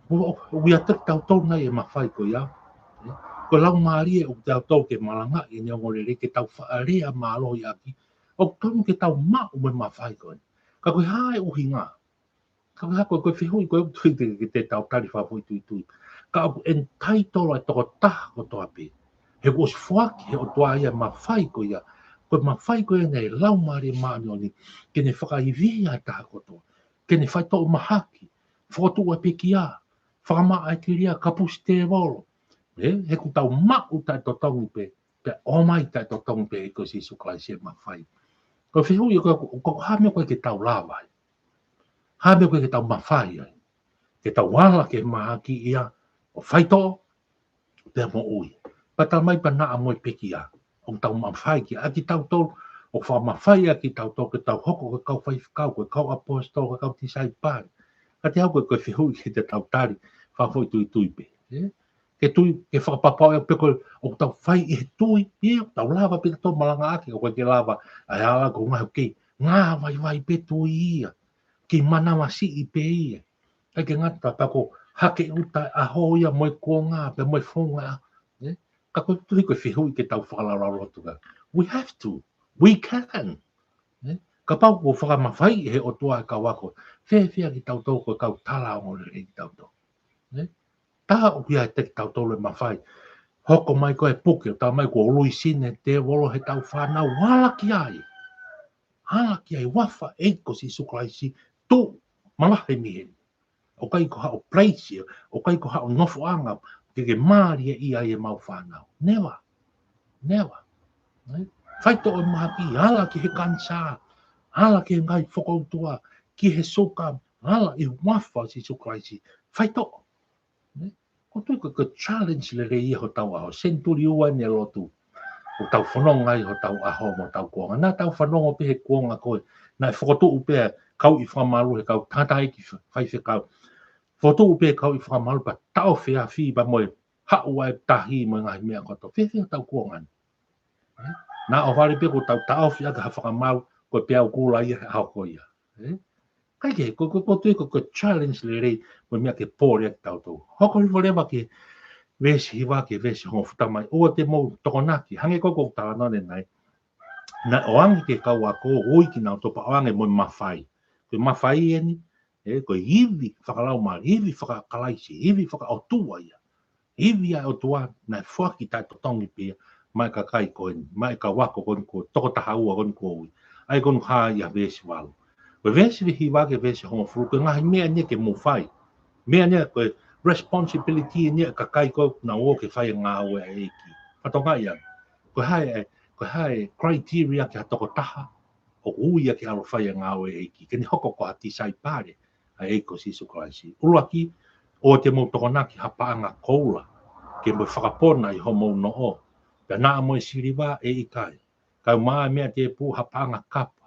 A: Ui atak tau tolo nai e mawhai ko ia. Ko lau maari e o tau tolo ke malanga e neongore ke tau whaarea malo i aki. O tonu ke tau ma o me mawhai koni. Ka koe hae uhi ngā. Ka koe hako koe whihui koe utui ke te tau tari whawhui tui. Ka au en tai tolo e toko taha ko toa pe. He kos whaki he o toa ia mawhai ko ia. Koe mawhai ko ia nei lau maari e maani oni. Ke ne whakaiwi a taha ko toa. Ke ne whai tō mahaki. Whotu a peki a. Whakama ai kiria kapus te volo. He ku tau mau tai to tongu pe. Pe o mai tai to tongu pe ko si su Kalaisi e mawhai. Ko whihui ko hame koe ke tau lawa. Hame koe ke tau mawhai ai. Ke tau wala ke mahaki ia. O whaito, pe mo ui. Pata mai pa naa moe peki a. O tau mawhai ki a ki tau tolu. O wha mawhai a ki tau tolu. Ke tau hoko ke kau whaifkau. Ke kau apostol. Ke kau tisai pari. Ka te hau koe whihui ke te tau tari. Whawhoi tui pe. Ke tui, ke whakapapau e peko o tau whai I he tui. Tau lava pe tau malanga ake. O koe ke lava. Ai ala ko ngā kei. Ngā vai pe tui ia. Ki mana masi I pe ia. Ai ke ngata pako hake uta aho ia moe ko ngā pe moe whonga. Ka koe tui koe whihui ke tau whakalararo tuka. We have to. We can. Ka pau ko whakamawhai he o tua e ka wako. Whia ki tau tau koe kau tala o ngore ki tau tau. Taha o kia te tau tau le mawhai. Hoko mai koe puke, tau mai ko lui sine te wolo he tau whanau. Hala ki ai. Hala ki ai wafa eiko si su Kalaisi. Tu malahe mihe. O kai ko hao place, o kai ko hao nofo anga. Ke maari e ia e mau whanau. Never. Never. Whaito o mahaki. Hala ki he kansa. Hala ki he ngai whakautua. Ki he soka. Hala I wafa si su Kalaisi. Whaito. Ko tui ko challenge le rei ho tau aho. Senturi ua ne lotu. O tau whanonga I ho tau aho mo tau kuonga. Nā tau whanonga pe he kuonga koe. Nā whakotu upe kau I whamaru he kau tātai ki whaiwhi kau. Whakotu upe kau I whamaru pa tau whea whi pa moe haua e tahi mo ngahi mea koto. Whewhi ho tau kuonga. Nā o whare pe ko tau whea ka whakamaru koe pia o kūla I hao koe ia. kai ke ko tu ko challenge le rei mo mea ke pore tau tau hoko i vole ke vesi hiwa ke vesi ho futa mai o te mo tokonaki hange ko ta no ne nai na oangi ke kaua ko oi ki na topa oange mo mafai ke mafai ni ko hivi whakalau ma hivi whakakalaisi hivi whakaotua ia hivi a otua na fuaki tai totongi pia mai ka kai ko ni mai ka wako ko toko taha ua ko ai kon ha ia vesi walu ko vesi hiwa ke vesi ho fru ko ngai mea ni ke mo fai mea ni ko responsibility ni ka kai ko na o ke fai nga o e ki patonga ia ko hai criteria ke toko taha o uia ke alo fai nga o e ki ke ni hoko ko ati sai pare ai ko si su klaisi ulaki o te mo toko na ki hapanga koula ke mo whakapona i homo no o pe na mo siriwa e ikai ka maa mea te pu hapanga kapa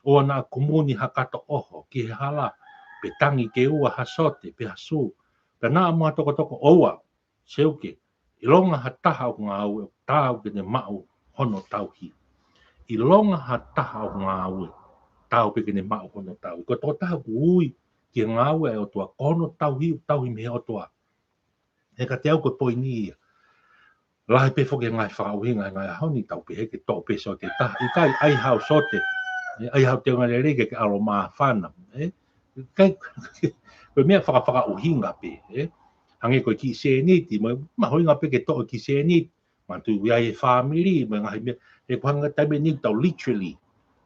A: o na komuni hakato oho ki he hala pe tangi ke ua hasote pe hasu pe na mo toko oa seuke i longa hataha o ngā ue tau ke ne mau hono tau hi i longa hataha o ngā ue tau pe ke ne mau hono tau ko toko taha ui ki ngā ue o tua kono tau hi me o tua he ka te au ko poini lai pe foke ngai whakauhinga ngai honi tau pe heke tō pe so te taha i kai ai hao sote ai hao te ngare rege ke alo maa whana kai ko mea whakauhinga pe hange ko ki se niti ma hoinga pe ke tō ki se niti ma tu ia e family ma ngai mea he kuhanga taime ni tau literally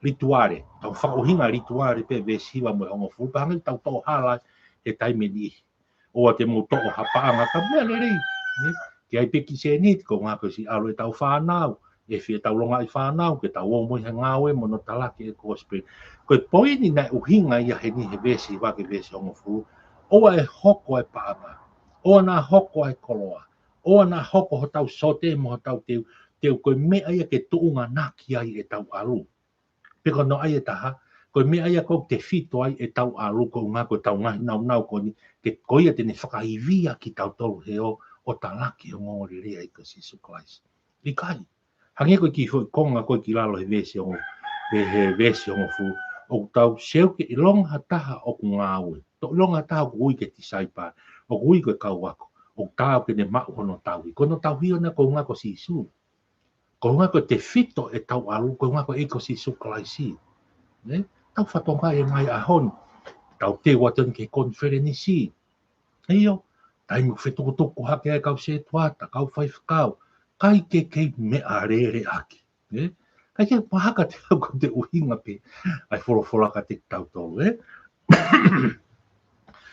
A: rituare tau whakauhinga rituare pe vesiwa mo hongo fupa hange tau tō hala he taime ni o te mo tō hapaanga ka mea rei ki ai peki se ni ko ngā ko si alo e tau whanau e fia tau longa i whanau ke tau o mo he ngāwe mo no talaki e kospe ko e poi ni nai uhinga ia he ni he vesi wake vesi hongo fu o e hoko e paanga o na hoko e koloa o na hoko ho tau sote mo ho tau teu ko mea ia ke tuunga naki ai e tau alu peko no ai e taha ko mea ia ko te fito ai e tau alu ko ngā ko tau ngahi nau ko ni ke koia tene whakaivia ki tau tolu he o talaki o ngōri rea i ka sisu klaisi. I kai. Hange koe ki konga koe ki lalo he vesi o fu. O tau seuke i longa taha o ku ngāwe. To longa taha ku ui ke ti saipa. O ku ui koe kau wako. O tau ke ne mau hono tau. Kono tau hio na ko ngā ko sisu. Ko ngā ko te fito e tau alu. Ko ngā ko e ko sisu klaisi. Tau whatonga e mai ahon. Tau te watan ke konferenisi. Eio. Tai mo whetoko hake ai kau se tuata, kau whai whakau, kai ke me a re aki. Kai ke pahaka te au ko te uhinga pe, ai whorowhoraka te tau tolu,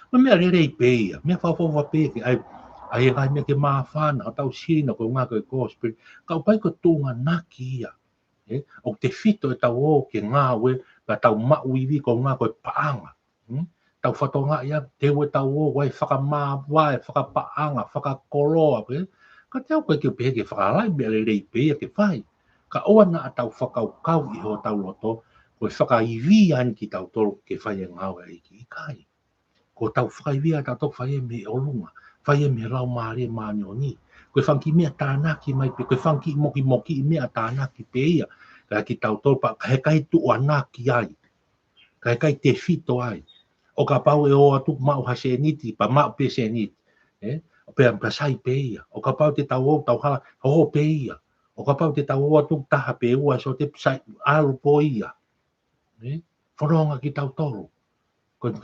A: Ma mea re i peia, mea whawhawa pe ke ai ngai mea ke maawhana, tau sina ko ngā koe gospel, kau pai ko tūnga naki ia. O te fito e tau o ke ngā we, ka tau mauiwi ko ngā koe paanga. Tau whatonga ia, te ue tau o, wai whakamāwai, whakapaanga, whakakoroa, ka te au koe ke peke whakalai mea rei pēia ke whai. Ka oa na a tau whakaukau i ho tau loto, koe whakaiwi ani ki tau toro ke whai e ngāwe e ki kai. Ko tau whakaiwi a tau tau whai e me olunga, whai e me rau maare maani o ni. Koe whanki mea tānaki mai pe, koe whanki moki mea tānaki pēia, ka ki tau toro pa, ka he kai tu o anaki ai, ka he kai te fito ai. O ka pau e o atu mau ha se niti, pa mau pe se niti. O pe am kasai pe ia. O ka pau te tau o, tau hala, ho pe ia. O ka pau te tau o atu taha pe ua, so te sai alu po ia. Whanonga ki tau toro.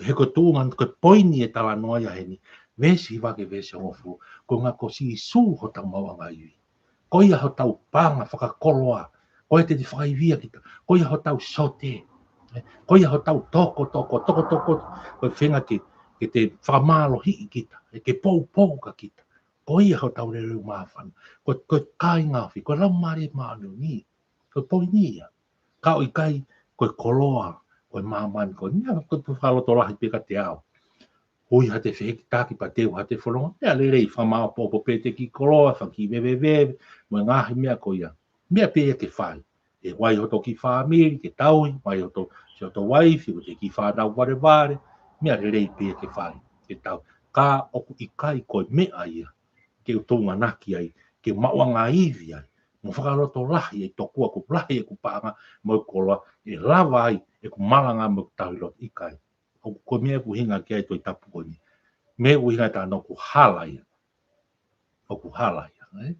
A: He ko tūngan, ko poini e tala noa ia heni. Vesi wake vesi hongofu, ko ngā ko si su ho tau mawanga iwi. Ko ia ho tau panga whakakoloa. Ko ia te whakaivia kita. Ko ia ho tau sote. Ko ia ho tau toko, koe whenga ke te whamalo hi kita, ke pou ka kita. Ko ia ho tau reu mawhana, koe kai ngawhi, koe lau mare maanu ni, koe poi ni ia. Ka oi kai, koe koloa, koe mamani, koe nia, koe whaloto lahi peka te ao. Hui ha te wheki taki pa teu ha te whanonga, mea lerei whamao popo pete ki koloa, whaki wewewe, mo ngahi mea ko ia. Mea pea ke whai. E wai hoto ki whamiri, ke taui, wai hoto se o to waifi, o te ki whanau ware, mea rei pia ke whai, ke tau. Ka oku i kai koe mea ia, ke o tōnga naki ai, ke maua ngā iwi ai, mo whakaroto lahi e tokua ku lahi e ku pāanga, mo koloa, e lawa ai, e ku malanga mo tawiro i kai. o ko mea ku hinga ke ai toi tapu ko ni me u hinga ta no ku hala ia o ku hala ia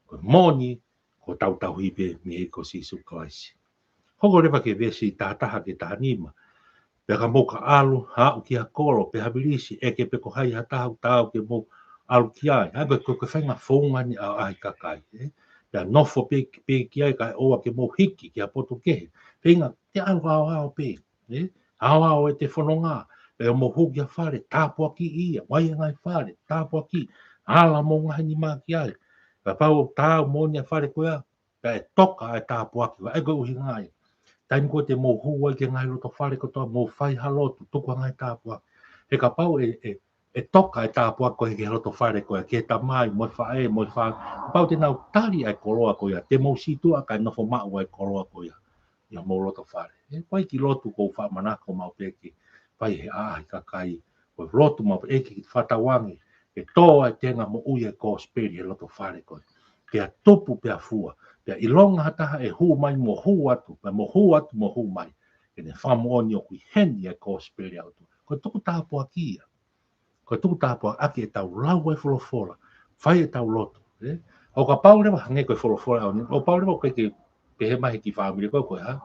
A: ko moni ko tau tau hipe mi e ko si su klaisi hoko rewa ke vesi tātaha ke tānima pe ka mo ka alu ha o kia kolo pe habilisi e ke pe ko hai hata tau ke mo alu kia ha ko whainga whaunga ni a ai kakai ya nofo pe kia ka oa ke mo hiki kia poto ke pinga te alu ao pe ao e te whanonga pe mo hu kia whare tāpua ki ia wai ngai whare tāpua ki ala mo ngahi ni mā ki ai pe pau tāu mo nia whare koea pe toka e tāpua ki e ko uhi ngai taim ko te mo hu ke ngai roto whare ko toa mo whai halotu tuku ngai tāpua he ka pau e toka e tāpua ko he roto whare ko ke ta mai mo whae mo whae pau te nau tari ai koroa ko ia te mo situa ka nofo mau ai koroa ko ia ia mo roto whare e pai ki lotu ko wha manako mau peki pai he ai kakai ko rotu mau peki ki whatawangi e toa e tenga mo uia ko speri he roto whare ko ke a topu pe a fua pe i longa hataha e hu mai mo hu atu pe mo hu mai e ne whamoni o kui heni e ko speri autu ko tuku tāpua kia ko tuku tāpua aki e tau lau e wholofola whai e tau lotu o ka paurewa hange koe wholofola au o paurewa koe ke he mahi ki whamiri koe ha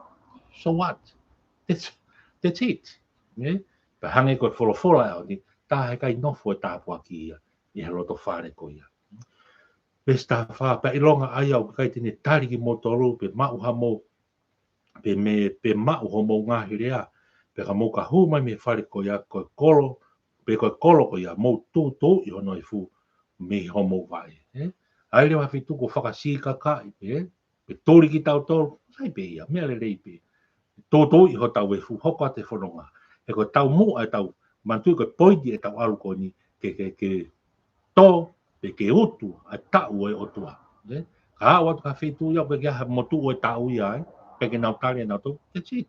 A: so what that's it pe hange koe wholofola au ni tā he kai nofo e tāpua kia i he roto whare ko ia pesta fa pe ilonga ai au kai tini tari ki motoru pe mau ha mo pe mau ho mo nga hirea pe ka mo ka hu mai me fare ko ya ko kolo pe ko kolo ko ya mo tu i hono i fu me ho mo vai ai le wa fitu ko faka si ka pe tori ki tau tol sai pe ia me le pe tu i ho tau e fu ho ka te fononga e ko tau mo ai tau mantu ko poidi e tau alu ko ni ke to pe ke utu a tau e otua ka wa ka fitu ya pe ka mo tu e tau ia pe ke nau tari na to ke chi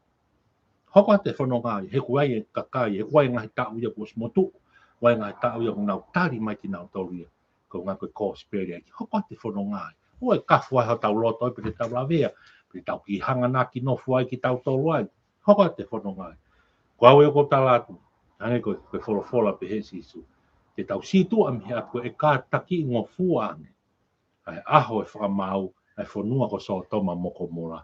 A: hoko te whanonga he kuai e kakai e kuai ngai tau ia pos mo tu wai ngai tau ia nau tari mai ki nau tau ia ko ngā koe kōsperi ki hoko te whanonga o e kafu ai ho tau loto pe te tau lavea pe tau ki hanga nā ki nofu ai ki tau tolu ai hoko te whanonga ko au e ko talatu hange koe wholofola pe he sisu te tau situ am he ako e kā taki ngō fuange ai aho e whakamau ai whanua ko so toma moko mora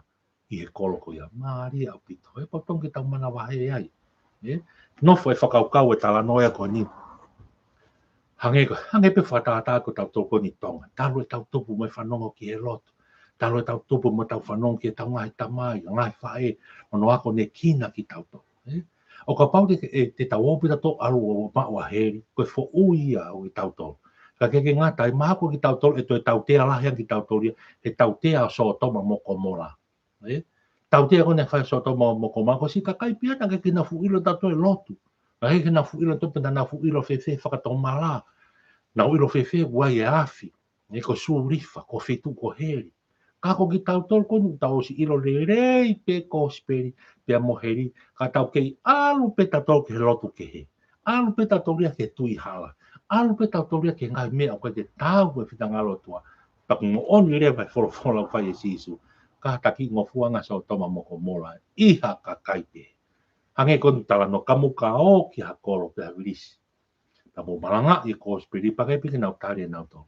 A: i he kolo ko ia maari au pito e potong ke tau mana wahe ai nofo e whakaukau e tala noia ko ni hange pe whatata ko tau toko ni tonga talo e tau tupu mai whanongo ki e loto talo e tau tupu mai tau whanongo ki e tau ngai tamai ngai whae ono ako ne kina ki tau to o ka pau te tau opita to alu o maua heri ko e fo uia o i tau to ka ke ngata e mako ki tau to e to e tau tea lahian ki tau to e tau tea so toma moko mora tau tea kone whai so toma moko mora ko si ka kai pia na ke kina fu ilo tato e lotu ka ke kina fu ilo tope na fu ilo fefe whakatau mala na ilo fefe wai e afi ko suurifa ko fitu ko heri ka ko ki tau tol ko tau si ilo le rei pe ko speri pe moheri ka tau kei alu pe tato ke lotu ke he alu pe tato ria ke tui hala alu pe tato ria ke ngai mea ko te tau e fitanga lotua pa ko oni re vai fola fai e sisu ka taki ngofuanga so toma moko mola iha ka kaipe hange kon tala no kamuka o ki ha kolo pe avilis ta mo malanga i ko speri pa ke pina utari na to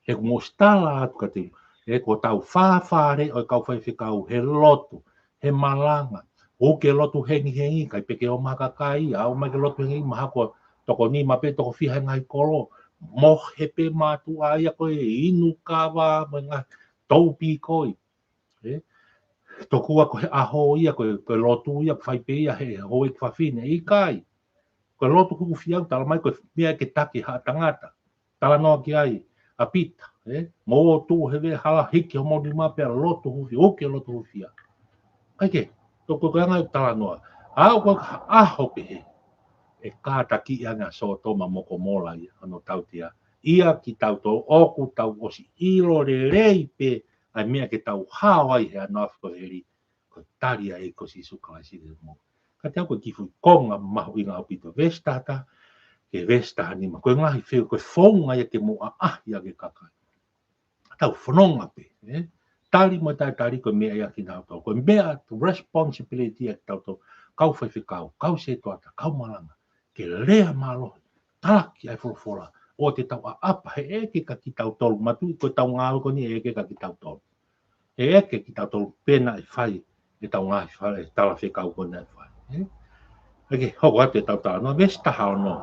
A: e mo stala atu ka te e ko tau whawhare o kau whai whikau he lotu he malanga o ke lotu hengi hengi kai peke o maka kai au mai ke lotu hengi maha ko toko ni mape toko whiha ngai kolo mo he pe matu ai a koe inu kawa mga taupi koi toku a koe aho ia koe lotu ia whai pe ia he hoi kwhawhine i kai koe lotu kuku whiau tala mai koe mea ke taki ha tangata tala noa ki ai a pita mo tu he hala hiki ho modi mape a lotu hufi o ke lotu hufi a Aike, toko kanga tala noa. Au ko aho pe he. E ka taki anga so toma moko mola ia ano tautia. Ia ki tau to oku tau osi ilo re rei pe ai mea ke tau hawai he ano afko heri. Ko taria e ko si suka si de mo. Ka te au ko kifu konga mahu inga opito vestata. Ke vesta anima. Ko ngahi feo ko fonga ia ke mo a ia ke kakai. Tau whanonga pe. Tali mo tai tali ko mea ia ki tau tau. Ko mea responsibility ia ki tau tau. kau whaiwhikau, kau se toata, kau malanga, ke lea malo, talaki ai wholawhola, o te tau a apa, he eke ka ki tau tolu, matu ko tau ngāu ko ni eke ka ki tau tolu. He eke ki tau tolu pena e whai, e tau ngāi whai, e tala whekau ko nei whai. Eke, hoko atu e tau tala, no vestaha o no,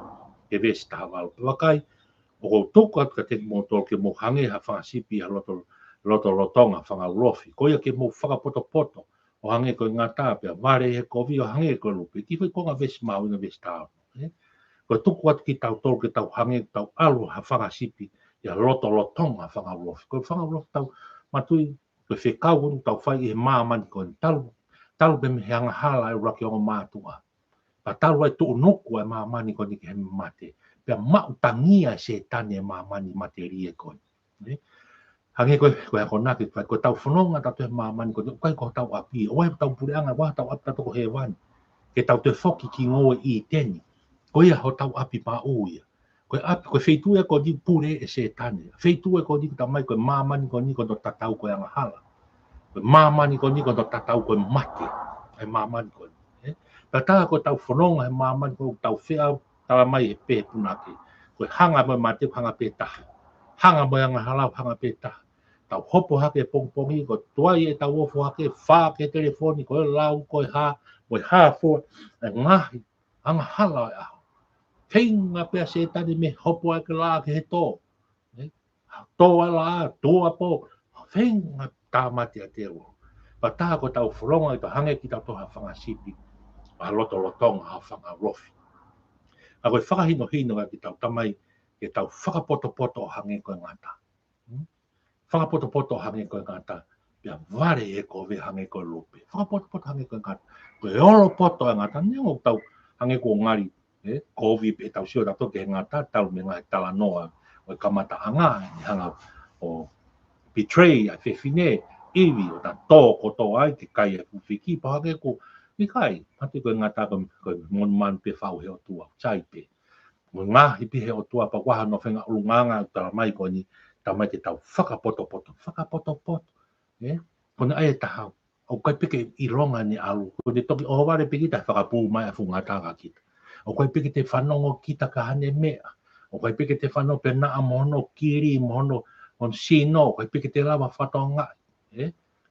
A: ke vestaha walo, wakai, o ko toko atu ka te mo tolu ke mo hange ha whangasipi ha loto lotonga whanga urofi, ko ia ke mo whakapoto-poto, o hange ko ngā tāpea, ware he kovi o hange ko lupi, ki whai konga vesi mau ina vestaha. Ko tuku atu ki tau tolu ke tau hange tau alu ha whangasipi ia loto lotonga whanga urofi. Ko whanga urofi tau matui, ko whekau unu tau whai i he māmani ko talu be me he anga hala e raki o mātua. Pa talu ai tu unuku e māmani ko ni ke he mate. Pea mau tangia se tane māmani mate rie ko. Hange koe ako naki, ko tau whanonga tatu he māmani ko, koe ko tau api, oe tau pureanga, wā tau api tatu ko he wani. Ke tau te whoki ki ngoe i teni. Koe ho tau api pā uia. Koe api, koe wheitu e ko di pure e se tane. Wheitu e ko di ta mai koe māmani ko ni ko do tatau koe anga hala. Koe māmani ko ni ko do tatau koe mate. Ai māmani ko ni. Tata ko tau whanonga he māmani ko tau whea tala mai he pē punake. Koe hanga mai mate hanga pē taha. Hanga mai anga halau hanga pē taha. Tau hopo hake pongpongi ko tuai e tau ofo hake wha ke telefoni koe lau koe ha. Koe ha fo e ngahi anga hala e aho. Whenga pia se tani me hopo ake la ke he tō. Tō ala, tō apo, whenga tā mati a te ro. Pa tā ko tau whoronga i to hange ki tau toha whangasipi. A loto lotonga a whanga rofi. A koe whakahino hino ki tau tamai ke tau whakapoto-poto o hange koe ngata. Whakapoto-poto o hange koe ngata. Pia ware e ko ve hange koe lupe. Whakapoto-poto hange koe ngata. Koe olo poto e ngata, nengo tau hange ko ngari. Kovi pe tau sio tato ke ngata tau me ngai tala noa o kamata anga ni hanga o betray a fefine iwi o ta to ko to ai te kai e fiki pa ke ko ni kai pate ko ngata ko mon man pe fau he o tua chai pe mo nga hi pe he o tua pa wa no fenga ulunganga ta mai ko ni ta mai te tau whakapoto ko ai ta hau o kai pe ke i ronga ni alu ko ni toki o ware pe ki ta whakapu mai a funga ta ka kita. O koe peke te whanongo kita ka hane mea. O koe peke te whanongo pe naa mohono kiri, mohono on sino, koe peke te lawa whatonga.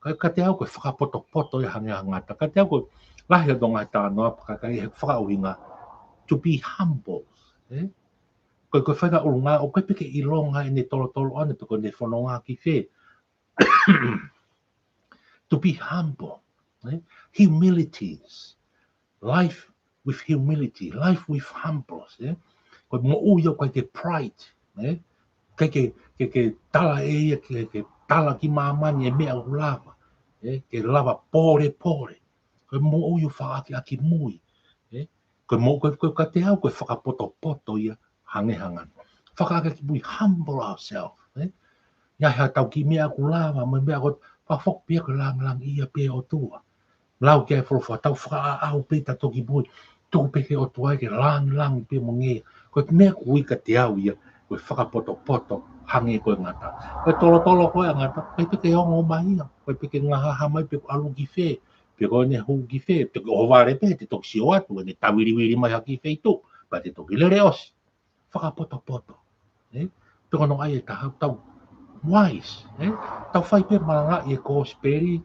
A: Ka te au koe whakapoto-poto i hange hangata. Ka te au koe lahi o donga tā noa pakakai he whakauhinga. To be humble. Koe whainga urunga, o koe peke i longa i ne tolo ane toko ne whanonga ki whe. To be humble. Humilities. Life with humility, life with humbleness. Ko mo uyo ko te pride, ke tala e ke tala ki mamani e mea lava, ke lava pore. Ko mo uyo fa aki mui, ko mo ko ka te au ko whakapoto ia hange hangan. Whakaaka ki mui humble ourselves, ya ha tau ki mea ku lava, mo mea ko pa fok pia ko lang ia pe o tua. Lau ke fo tau wha au pe ta toki mui. Tō peke o tuai ke lang pe mo nge. Koe mea kui ka te au ia, koe whakapoto hange koe ngata. Koe tolo koe ngata, koe peke ongo mai ia. Koe peke ngaha mai pe alu ki whe. Pe koe ne hou ki whe. Pe koe ovare pe te toki sio atu, ne tawiriwiri mai haki whe tu. Pa te toki lere osi. Whakapoto. Pe koe no ai e tahau tau wise. Tau whai pe maranga i e kōsperi.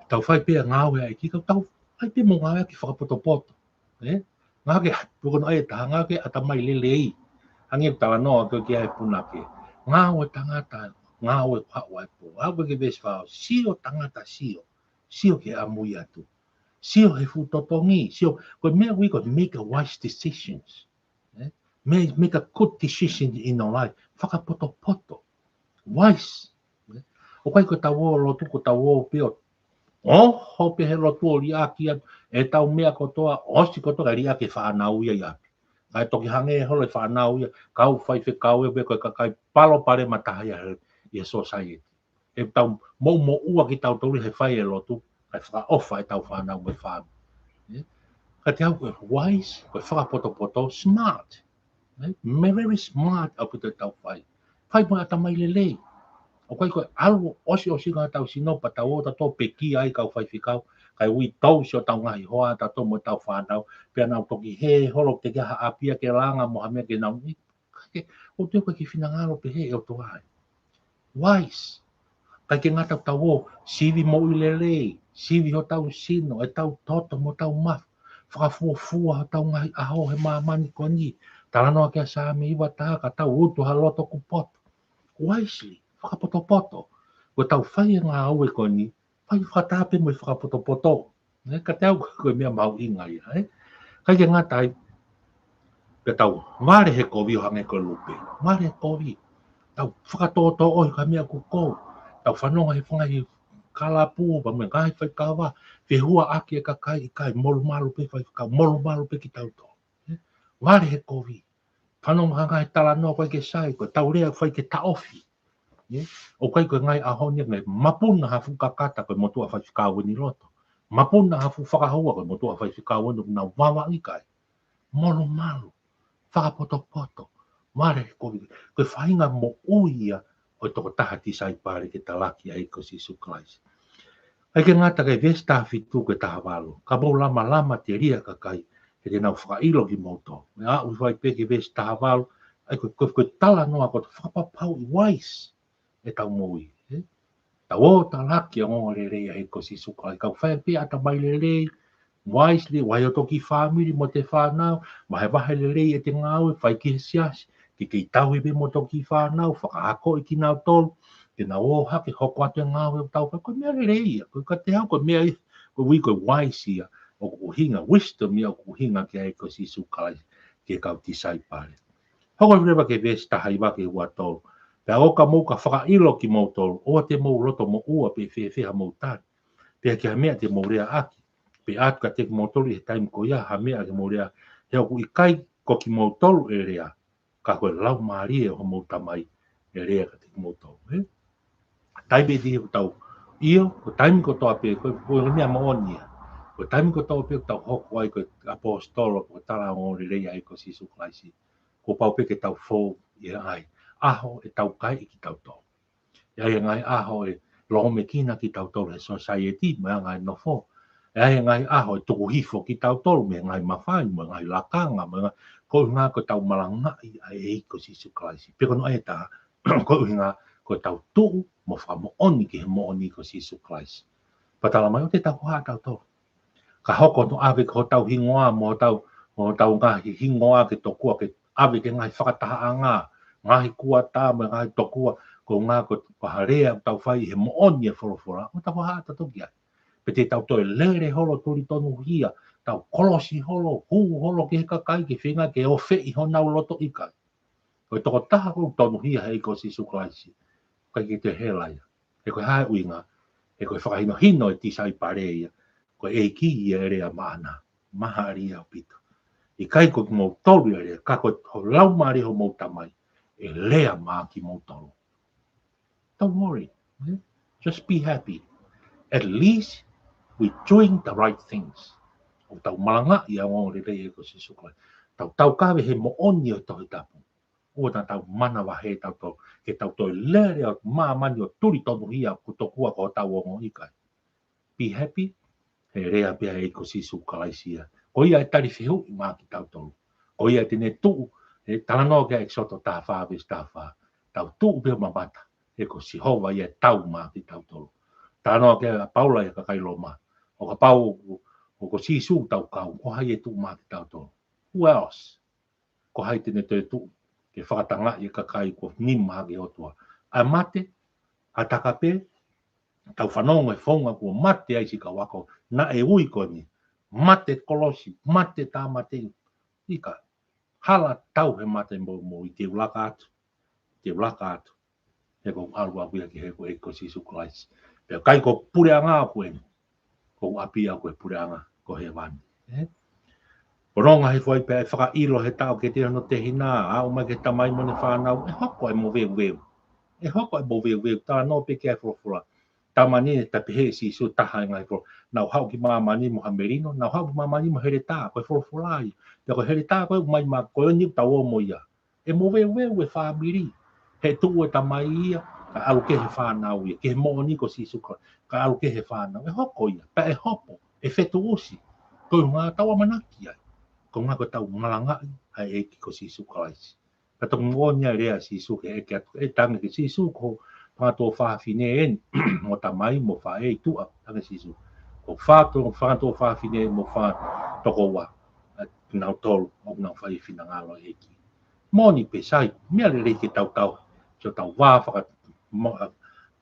A: Tau whai pe ngāwe ai ki tau ai pe mo ngā ki whakapoto. Ngā ke pukono ai taha, ngā ke atamai lelei. Hangi tawa noa ko ki ai punake. Ngā o tangata, ngā o whao ai po. Ngā ke besi whao, sio tangata sio. Sio ke amui atu. Sio he futotongi. Sio, ko mea we got make a wise decisions. Make a good decision in our life. Whakapoto. Wise. O kai ko tawo lo tuko tawo pio. Hope he rotu o ria ki e tau mea kotoa, osi kotoa ria ke whanau ia ia. Kai toki hange e holo e whanau ia, kau whai whekau e koe kakai palo pare matahia i e society. E tau mo ua ki tau tauri he whai e rotu, kai whaka ofa e tau whanau e whanau. Ka te au koe wise, koe whakapoto, smart. Very smart au ki te tau whai. Whai mo atamai lelei. O kai koe alu osi ngā tau sino pa tau o tato pe ki ai kau whai whikau. kai ui tau si o tau ngahi hoa, ta tō mo tau whanau, pia nau toki he, holo te kia apia ke langa, mo hamea ke nau, o te koe ki whina ngaro pe he, e o tō ai. Wise. Kai ke ngata tau o, sivi mo i lele, sivi ho tau sino, e tau toto mo tau maf, whakafua ho tau ngahi aho he mamani ko ni, talanoa kia sa me iwa tāka, tau utu ha loto ku poto. Wisely, whakapoto-poto. Ko tau whai ngā aue ko ni, whai whatape mo i whakapoto-poto. Ka te au koe mea mau inga ia. Kai ke ngatai, pe tau, ware he kovi o hange ko lupe. Ware he kovi. Tau whakatoto oi ka mea ku kou. Tau whanonga he whangai kalapu, pa mea kai whai kawa, whi hua aki e ka kai i kai, molu malu pe whai whakau, molu malu pe ki tau tō. Ware he kovi. Whanonga hanga he tala no koe ke sai, ko tau rea whai ke taofi. O kai koe ngai ahonia ngai, mapuna ha whukakata koe motua whai whikaua ni roto. Mapuna ha whakahua koe motua whai whikaua ni na wawa i kai. Molu malu, whakapoto-poto. Ware he kovi. Koe whainga mo uia, o toko taha ti sai pare ke talaki a eko si suklaisi. Ai ke ngata kai vesta fitu ke taha walo. Ka bau lama te ria ka kai. He te nau whakailo ki moto. Me a ui whai peke vesta taha walo. Ai koe tala noa ko te whakapapau i wais. E tau moui. Tau o talaki a ngonga le rei a eko si suklaisi. Kau whai pe ata mai le rei. Wisely, wai o toki whamiri mo te whanau. Mahe wahe le rei e te ngāui. Whai ki he siasi. Ki tau i be mo toki whanau, whakaako i ki nau tolu, ke nau o hake, hoko atu e ngāwe o tau, koe mea reia, koe ka te hau, koe mea, koe wii koe waisi ia, o kuhinga, wisdom ia o kuhinga ki a eko si sukalai, ke kau ti sai pare. Hoko rewa ke vesta hai wake hua tolu, pea oka mou ka whakailo ki mou tolu, oa te mou roto mo ua pe whewheha mou tari, pea ki ha mea te mou rea aki, pe atu ka te mou tolu i he taim ko ia, ha mea ke mou rea, he oku i kai ko ki mou tolu e rea, ka koe lau maari e ho mou tamai e rea ka te mou tau. Taibe di ho tau io, ko taimi ko toa pe, koe mea maonia. Ko taimi ko toa pe, tau hoko ai koe apostolo, ko tala ngori rea e ko si suklaisi. Ko pau pe ke tau fō i ai. Aho e tau kai i ki tau tau. Ia ngai aho e loho me kina ki tau tau he society, mea ngai no fō. Ia ngai aho e tuku hifo ki tau tau, mea ngai mawhai, mea ngai lakanga, mea ngai ko ngā ko tau malanga i ai ko si suklaisi. Peko no e tā, ko ngā ko tau tuhu mo whamo oni ki he mo oni ko si suklaisi. Patala mai o te tau hoa tau tau. Ka hoko no ave ko tau hingoa mo tau ngā hingoa ke tokua ke ave ke ngai whakataha ngā. Ngahi kua tā me ngai tokua ko ngā ko harea tau whai he mo oni e whorofora. O tau hoa tau toki ai. Pe te tau toi lere holo turi tonu hia. Tau kolosi holo, hu holo ke kakai ke whinga ke o whei ho nau loto i kai. Koe toko taha kou tonu hia hei ko si suklaisi. Kai ki te helaia. E koe hae uinga, e koe whakahino hino e tisai pareia. Koe e ki i e rea maana, maha ria o pito. I kai koe mou tolu e rea, ka koe ho lau maari ho mou tamai, e lea maa ki mou tolu. Don't worry, just be happy. At least we're doing the right things. O tau malanga i a ngore rei e ko si suklai. Tau kawe he mo oni o tohi tapu. O tau mana wa he tau tau. Ke tau toi lere o mamani o turi tonu hia ku tokua ko tau o ngon ikai. Be happy. He rea pia e ko si suklai sia. Ko ia e tari whihu i maa ki tau tolu. Ko ia tene tuu. He talanoa kia e soto taha whaavis taha whaa. Tau tuu pia mamata. He ko si hova ia tau maa ki tau tolu. Talanoa kia paula ia kakailo maa. O ka pau o ko sisu tau kau, ko hai e tu maki tau tō. Who else? Ko hai tene te tu, ke whakatanga i kakai ko nima hake otua. A mate, a takape, tau whanonga e whaunga ko mate aisi ka wako, na e ui ko ni, mate kolosi, mate tā mate, ika, hala tau he mate mo i te ulaka atu, he ko alua wia ki he ko eko sisu klaisi. Pea kai ko pure anga ko eni, ko api a koe pureanga ko he wani. Poronga he whai pia e whakailo he tau ke tira no te hina, a o mai ke tamai mo ne whanau, e hoko e mo weu. E hoko e mo weu, tā no pe kia whorofora. Tā mani e tapehe si su taha ngai whoro. Nau hau ki maa mani mo hamerino, nau hau ki maa mani mo here tā, koe whorofora ai. Pia koe here tā koe mai maa koe ni tau o mo ia. E mo weu e whamiri. He tuu e tamai ia, ka alu ke he whanau ia, ke he mo ni ko si su koe. Ka alu ke he whanau, e hoko ia, pa e hopo. e fetu usi ko nga tawa manaki ai ko nga ko tau malanga ai e ki ko sisu Christ ka to ngonya rea sisu ke e tanga ke sisu ko pa to fa fine en mo tamai mo fa e tu a tanga sisu ko fa to fa fine mo fa to ko wa na tol o na fa i fina ngalo e ki moni pe sai me le ke tau so tau wa fa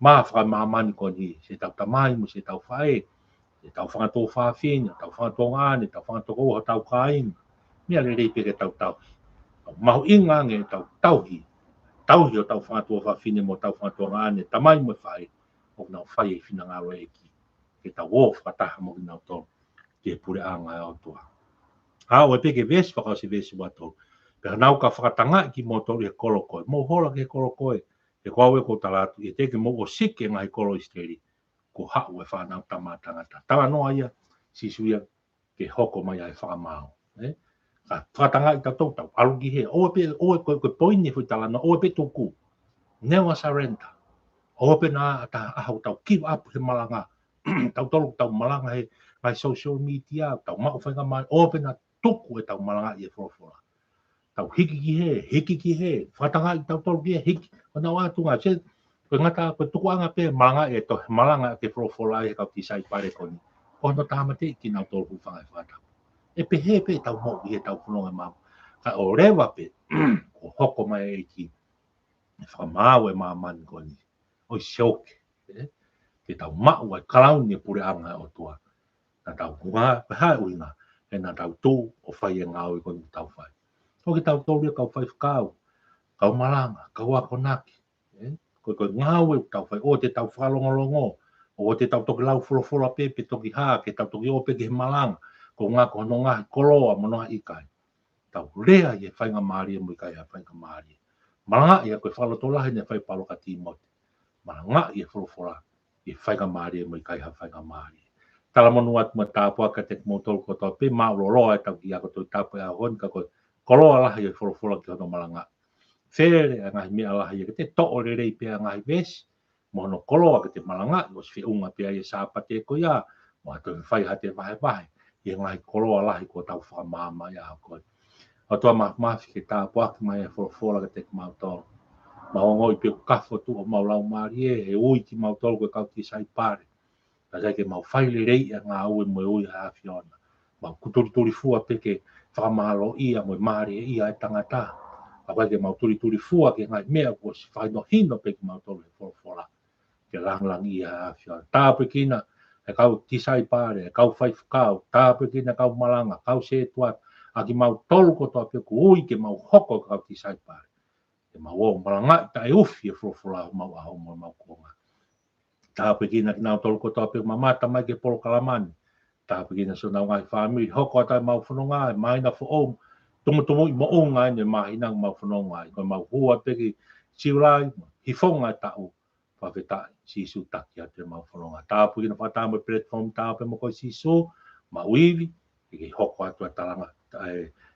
A: ma fa ma mani ko ni se tau tamai mo se tau fa e tau whakato whawhine, tau whakato ngāne, tau whakato koha, tau kāinga. Mea le rei pere tau. Mahu inga nge tau tauhi o tau whakato whawhine mo tau whakato ngāne, tamai mo whai, o nau whai e whina ngāro e ki. Ke tau o whakataha mo ki nau tō, ke pure anga e o tua. Hao e peke vesi whakao se vesi wato. Peka nau ka whakatanga ki mo tō e kolokoe, mo hola ke kolokoe, e kwawe ko talatu, e teke mo o sike ngai kolo isteri. Ko hau e whanau tamatangata. Tanga noa ia, sisuia, ke hoko mai ai whakamau. Ka whakatanga i tau tau, aluki he, o e koe poini hui talana, o e pe tuku. Never surrender. O e pe nā ta ahau tau give up he malanga. Tau tolu tau malanga he, mai social media, tau mako whainga mai, o e pe nā tuku e tau malanga i e whorofora. Tau hiki ki he, whakatanga i tau tolu ki he, hiki, o nā wātunga, se, ko ngata ko tuku anga pe malanga e to malanga ke profola e ka tisai pare koni ko no tamate ki na to ku fa fa e pe he pe tau mo i tau puno ma ka o rewa pe ko hoko mai e ki fa mau e ma man koni o shock ke tau ma wa clown ni pure anga o tua na tau kunga ha uina e na tau tu o fai e ngau i koni tau fai ko ki tau to ka fai ka malanga ka wa konaki ko ngau e tau fai o te tau whalongolongo o te tau toki lau fulofola pe toki ha ke tau toki o pe ke malanga ko ngā ko no ngā koloa monoa ikai tau rea i e whainga maari e mui kai a whainga maari malanga i a koe whalotolahi ne whai palo ka timote malanga i e fulofola i whainga maari e mui kai a whainga maari tala monu atu ma tāpua ka te motol ko tau pe mauloloa e tau ki a ko tau tāpua a hon ka koe koloa lahi e fulofola ki hono malanga fere a ngai mea lahi e te to'o le rei pia ngai vesi mono koloa ke te malanga mo se unga pia e sāpate ko ia mo ato whai ha te vahe i ngai koloa lahi ko tau whamama ia koe o toa mafi ke tāpua ki mai e wholofola ke te mautolo ma ongo i pio kafo tu o maulau maari e ui ki mautolo koe kau ki sai pare ka sai ke mau whai le rei a ngā ue mo ui a whiona ma kuturi fua peke whamalo ia mo maari e ia e tangata apai ke mau turi fua ke ngai mea ko si whai no hino pe ki mau tolu e wholofola ke lang ia a whia. Tāpe kina e kau tisai pare, e kau whai whakau, tāpe kina kau malanga, kau se tuat, a ki mau tolu ko toa pe ku ui ke mau hoko kau tisai pare. Ke mau o malanga ta e ufi e wholofola mau aho mo mau konga. Tāpe kina ki nau tolu ko toa pe mamata mai ke polo kalamani. Tāpe kina so nau ngai whamiri, hoko atai mau whanonga, e maina fo om, tumu i mo onga ne mahina mau whanonga, ko mau hua peki siulai, hifonga tau, whawhetai, sisu taki a te mau whanonga. Tāpu kina whatamu platform tāpe mo koi sisu, ma uiwi, ke hoko atu a talanga,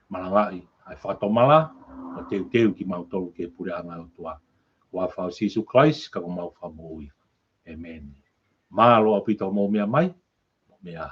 A: malangai, ai whatomala, o teu ki mau tolu ke pure anga o tua. Wa whao sisu Christ, ka ko mau whamu uiwi. Amen. Mālo apito mo mea mai, mea